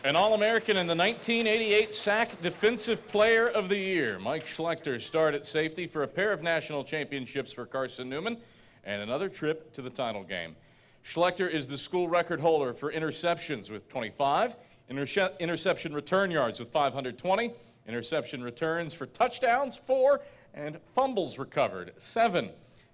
Speaker 1: An All-American and the 1988 SAC Defensive Player of the Year. Mike Schlechter starred at safety for a pair of national championships for Carson-Newman and another trip to the title game. Schlechter is the school record holder for interceptions with 25, interception return yards with 520, interception returns for touchdowns 4, and fumbles recovered 7.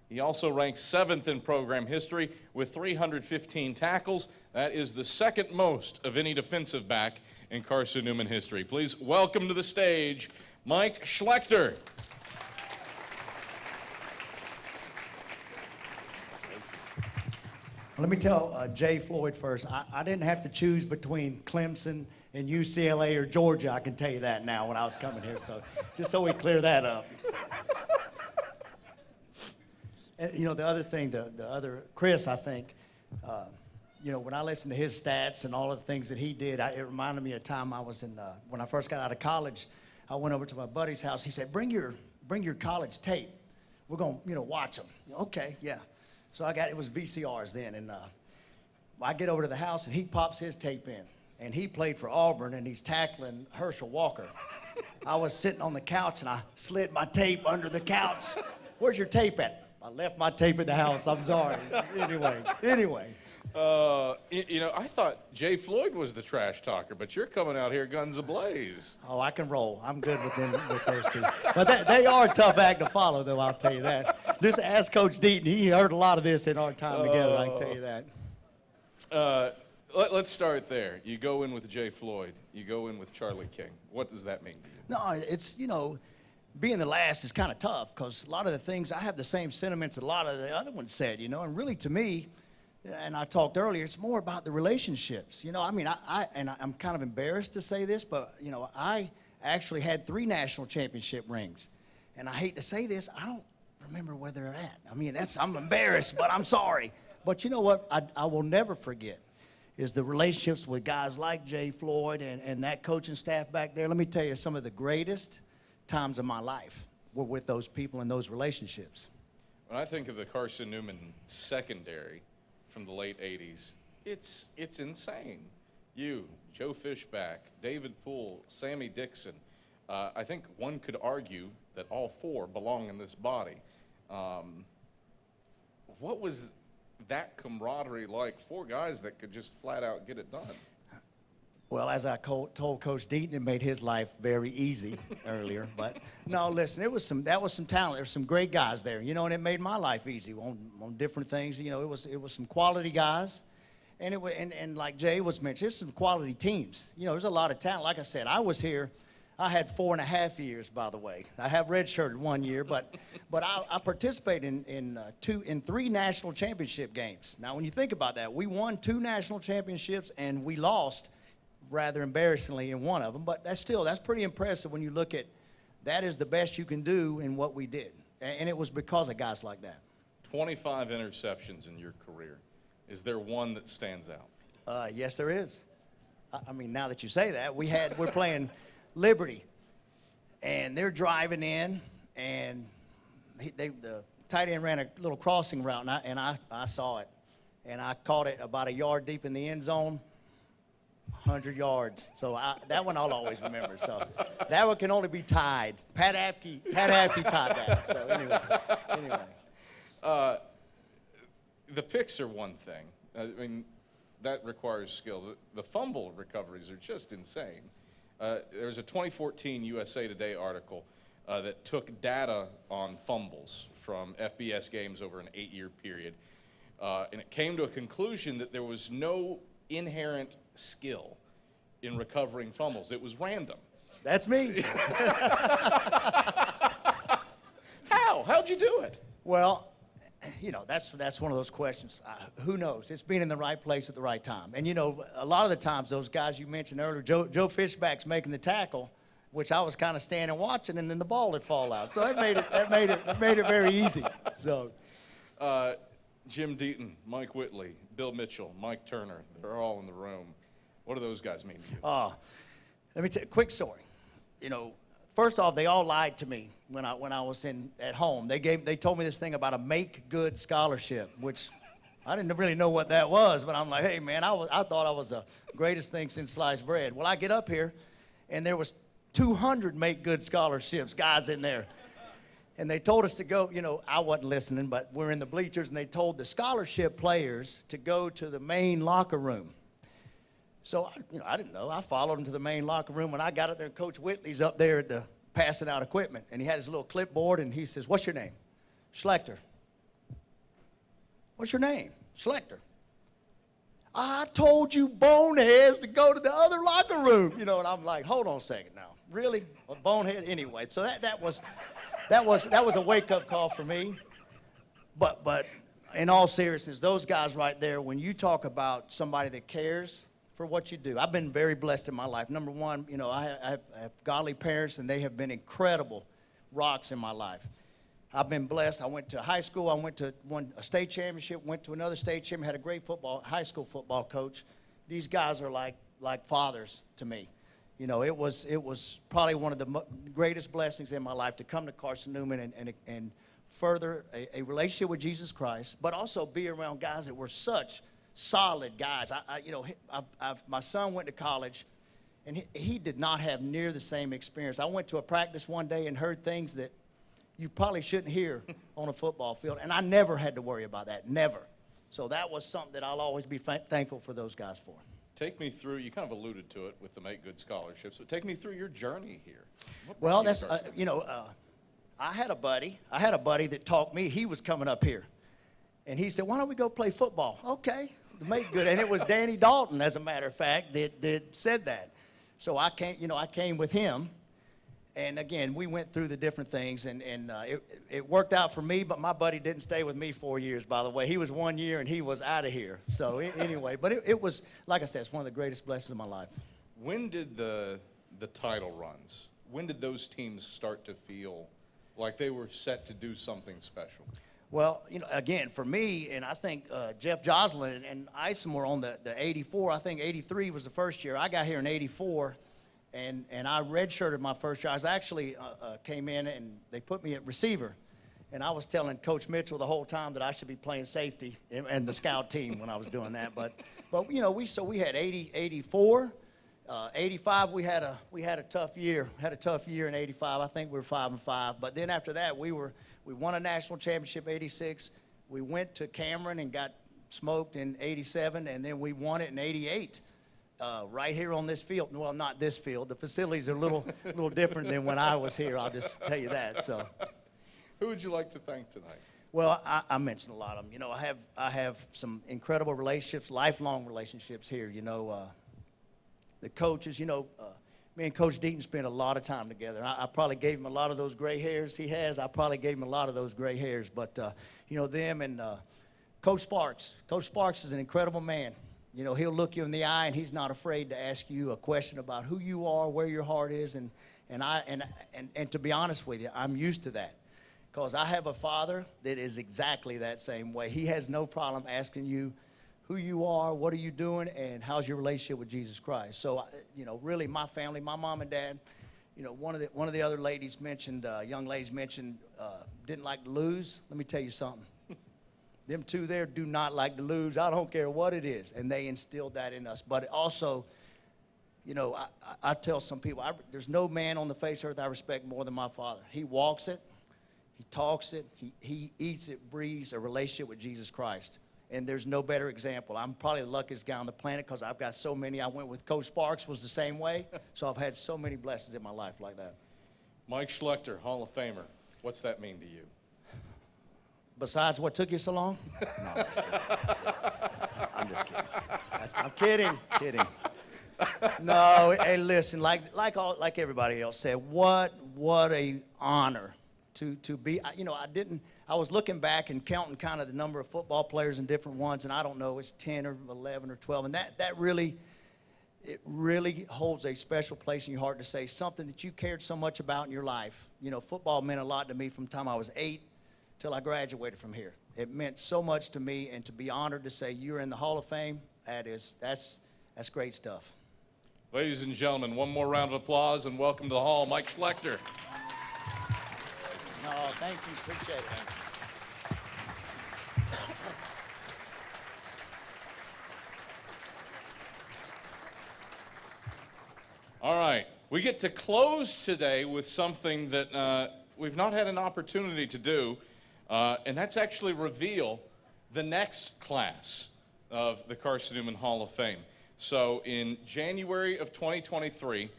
Speaker 1: He also ranks 7th in program history with 315 tackles. That is the second most of any defensive back in Carson-Newman history. Please welcome to the stage, Mike Schlechter.
Speaker 7: Let me tell Jay Floyd first. I didn't have to choose between Clemson and UCLA or Georgia. I can tell you that now when I was coming here. So just so we clear that up. And, you know, the other thing, the other, Chris, I think, you know, when I listened to his stats and all of the things that he did, it reminded me of a time I was in, when I first got out of college, I went over to my buddy's house. He said, bring your college tape. We're going to, you know, watch them. Okay, yeah. So it was VCRs then, and I get over to the house, and he pops his tape in. And he played for Auburn, and he's tackling Herschel Walker. I was sitting on the couch, and I slid my tape under the couch. Where's your tape at? I left my tape at the house. I'm sorry. Anyway.
Speaker 1: You know, I thought Jay Floyd was the trash talker, but you're coming out here guns ablaze.
Speaker 7: Oh, I can roll. I'm good with them, with those two. But they are a tough act to follow, though, I'll tell you that. Just ask Coach Deaton. He heard a lot of this in our time together, I can tell you that.
Speaker 1: Let's start there. You go in with Jay Floyd. You go in with Charlie King. What does that mean to you?
Speaker 7: No, it's, you know, being the last is kind of tough because a lot of the things, I have the same sentiments a lot of the other ones said, you know, and really to me, and I talked earlier, it's more about the relationships. You know, I mean, I'm kind of embarrassed to say this, but, you know, I actually had 3 national championship rings. And I hate to say this, I don't remember where they're at. I mean, I'm embarrassed, but I'm sorry. But you know what I will never forget is the relationships with guys like Jay Floyd and that coaching staff back there. Let me tell you, some of the greatest times of my life were with those people and those relationships.
Speaker 1: When I think of the Carson-Newman secondary from the late 80s, it's insane. You, Joe Fishback, David Poole, Sammy Dixon. I think one could argue that all 4 belong in this body. What was that camaraderie like? 4 guys that could just flat out get it done.
Speaker 7: Well, as I told Coach Deaton, it made his life very easy earlier. But no, listen, that was some talent. There were some great guys there, you know, and it made my life easy on different things. You know, it was some quality guys, and and like Jay was mentioning, there's some quality teams. You know, there's a lot of talent. Like I said, I was here. I had 4.5 years, by the way. I have redshirted 1 year, but I participated in 3 national championship games. Now, when you think about that, we won 2 national championships and we lost rather embarrassingly in one of them, but that's pretty impressive when you look at that is the best you can do in what we did. And it was because of guys like that.
Speaker 1: 25 interceptions in your career. Is there one that stands out?
Speaker 7: Yes, there is. I mean, now that you say that, we're playing Liberty, and they're driving in, and the tight end ran a little crossing route, and I saw it, and I caught it about a yard deep in the end zone. 100 yards. So that one I'll always remember. So that one can only be tied. Pat Apke tied that. So anyway.
Speaker 1: The picks are one thing. I mean, that requires skill. The fumble recoveries are just insane. There's a 2014 USA Today article that took data on fumbles from FBS games over an 8-year period. And it came to a conclusion that there was no inherent skill in recovering fumbles. It was random.
Speaker 7: That's me.
Speaker 1: How'd you do it?
Speaker 7: Well, you know, that's one of those questions. Who knows? It's being in the right place at the right time. And, you know, a lot of the times those guys you mentioned earlier, Joe Fishback's making the tackle, which I was kind of standing watching, and then the ball would fall out. So that made it very easy. So,
Speaker 1: Jim Deaton, Mike Whitley, Bill Mitchell, Mike Turner, they're all in the room. What do those guys mean to you?
Speaker 7: let me tell you a quick story. You know, first off, they all lied to me when I was at home. They told me this thing about a make good scholarship, which I didn't really know what that was, but I'm like, hey man, I thought I was the greatest thing since sliced bread. Well, I get up here, and there was 200 make good scholarships, guys in there. And they told us to go, I wasn't listening, but we're in the bleachers, and they told the scholarship players to go to the main locker room. So, I didn't know. I followed them to the main locker room. When I got up there, Coach Whitley's up there at the passing out equipment, and he had his little clipboard, and he says, what's your name? Schlechter. What's your name? Schlechter. I told you boneheads to go to the other locker room. And I'm like, hold on a second now. Really? A bonehead? Anyway, so that was a wake-up call for me. But in all seriousness, those guys right there, when you talk about somebody that cares for what you do, I've been very blessed in my life. Number one, I have godly parents, and they have been incredible rocks in my life. I've been blessed. I went to high school. I won a state championship, went to another state championship, had a great high school football coach. These guys are like fathers to me. It was probably one of the greatest blessings in my life to come to Carson-Newman and further a relationship with Jesus Christ, but also be around guys that were such solid guys. My son went to college, and he did not have near the same experience. I went to a practice one day and heard things that you probably shouldn't hear on a football field, and I never had to worry about that, never. So that was something that I'll always be thankful for those guys for.
Speaker 1: Take me through, you kind of alluded to it with the Make Good scholarships, but take me through your journey here.
Speaker 7: Well, that's, I had a buddy that taught me. He was coming up here, and he said, why don't we go play football? Okay, to Make Good. And it was Danny Dalton, as a matter of fact, that said that. So I came with him. And again, we went through the different things, and it worked out for me, but my buddy didn't stay with me 4 years, by the way. He was 1 year, and he was out of here. So anyway, but it was, like I said, it's one of the greatest blessings of my life.
Speaker 1: When did the title runs, when did those teams start to feel like they were set to do something special?
Speaker 7: Well, again, for me, and I think Jeff Joslin and Isom were on the 84. I think 83 was the first year. I got here in 84. And I redshirted my first year. I was actually came in, and they put me at receiver. And I was telling Coach Mitchell the whole time that I should be playing safety and the scout team when I was doing that. But we had 80, 84, 85. We had a tough year. Had a tough year in 85. I think we were 5-5. But then after that, we won a national championship 86. We went to Cameron and got smoked in 87, and then we won it in 88. Right here on this field. Well, not this field. The facilities are a little different than when I was here. I'll just tell you that. So,
Speaker 1: who would you like to thank tonight?
Speaker 7: Well, I mentioned a lot of them. I have some incredible relationships, lifelong relationships here. The coaches. Me and Coach Deaton spent a lot of time together. I probably gave him a lot of those gray hairs he has. I probably gave him a lot of those gray hairs. But them and Coach Sparks. Coach Sparks is an incredible man. He'll look you in the eye, and he's not afraid to ask you a question about who you are, where your heart is, and to be honest with you, I'm used to that, because I have a father that is exactly that same way. He has no problem asking you who you are, what are you doing, and how's your relationship with Jesus Christ. So, really, my family, my mom and dad. One of the other ladies mentioned, young ladies mentioned, didn't like to lose. Let me tell you something. Them two there do not like to lose. I don't care what it is. And they instilled that in us. But also, I tell some people, there's no man on the face of earth I respect more than my father. He walks it. He talks it. He eats it, breathes a relationship with Jesus Christ. And there's no better example. I'm probably the luckiest guy on the planet, because I've got so many. I went with Coach Sparks, was the same way. So I've had so many blessings in my life like that. Mike
Speaker 1: Schlechter, Hall of Famer. What's that mean to you?
Speaker 7: Besides what took you so long? No, I'm just kidding. I'm just kidding. I'm kidding. No, hey, listen, like everybody else said, what a honor to be. I was looking back and counting kind of the number of football players and different ones, and I don't know, it's 10 or 11 or 12, and that really holds a special place in your heart to say something that you cared so much about in your life. Football meant a lot to me from the time I was 8 till I graduated from here. It meant so much to me, and to be honored to say you're in the Hall of Fame, that's great stuff.
Speaker 1: Ladies and gentlemen, one more round of applause and welcome to the hall, Mike Schlechter.
Speaker 7: No, thank you, appreciate it.
Speaker 1: All right, we get to close today with something that we've not had an opportunity to do, and that's actually reveal the next class of the Carson-Newman Hall of Fame. So in January of 2023,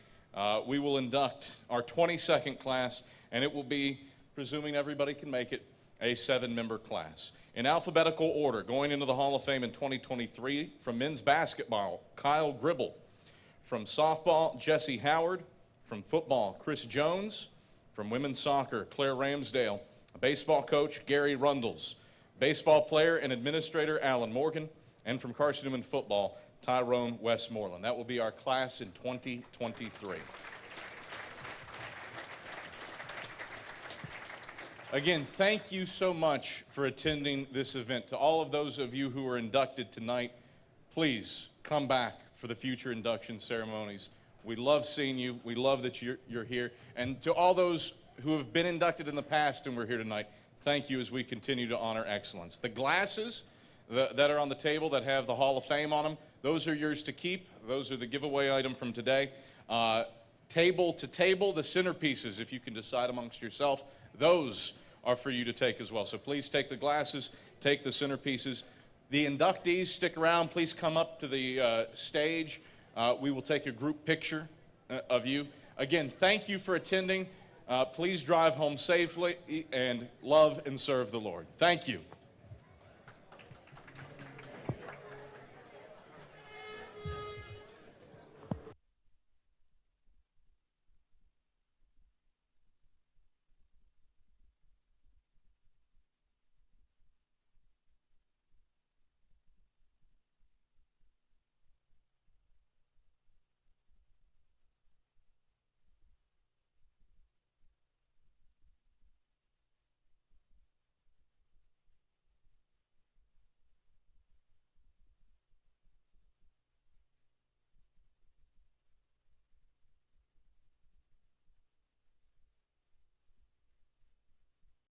Speaker 1: we will induct our 22nd class, and it will be, presuming everybody can make it, a 7-member class. In alphabetical order, going into the Hall of Fame in 2023, from men's basketball, Kyle Gribble. From softball, Jesse Howard. From football, Chris Jones. From women's soccer, Claire Ramsdale. A baseball coach, Gary Rundles. Baseball player and administrator, Alan Morgan. And from Carson-Newman football, Tyrone Westmoreland. That will be our class in 2023. Again, thank you so much for attending this event. To all of those of you who are inducted tonight, please come back for the future induction ceremonies. We love seeing you. We love that you're here. And to all those who have been inducted in the past and we're here tonight, thank you as we continue to honor excellence. The glasses that are on the table that have the Hall of Fame on them, those are yours to keep. Those are the giveaway item from today. Table to table, the centerpieces, if you can decide amongst yourself, those are for you to take as well. So please take the glasses, take the centerpieces. The inductees, stick around. Please come up to the stage. We will take a group picture of you. Again, thank you for attending. Please drive home safely and love and serve the Lord. Thank you.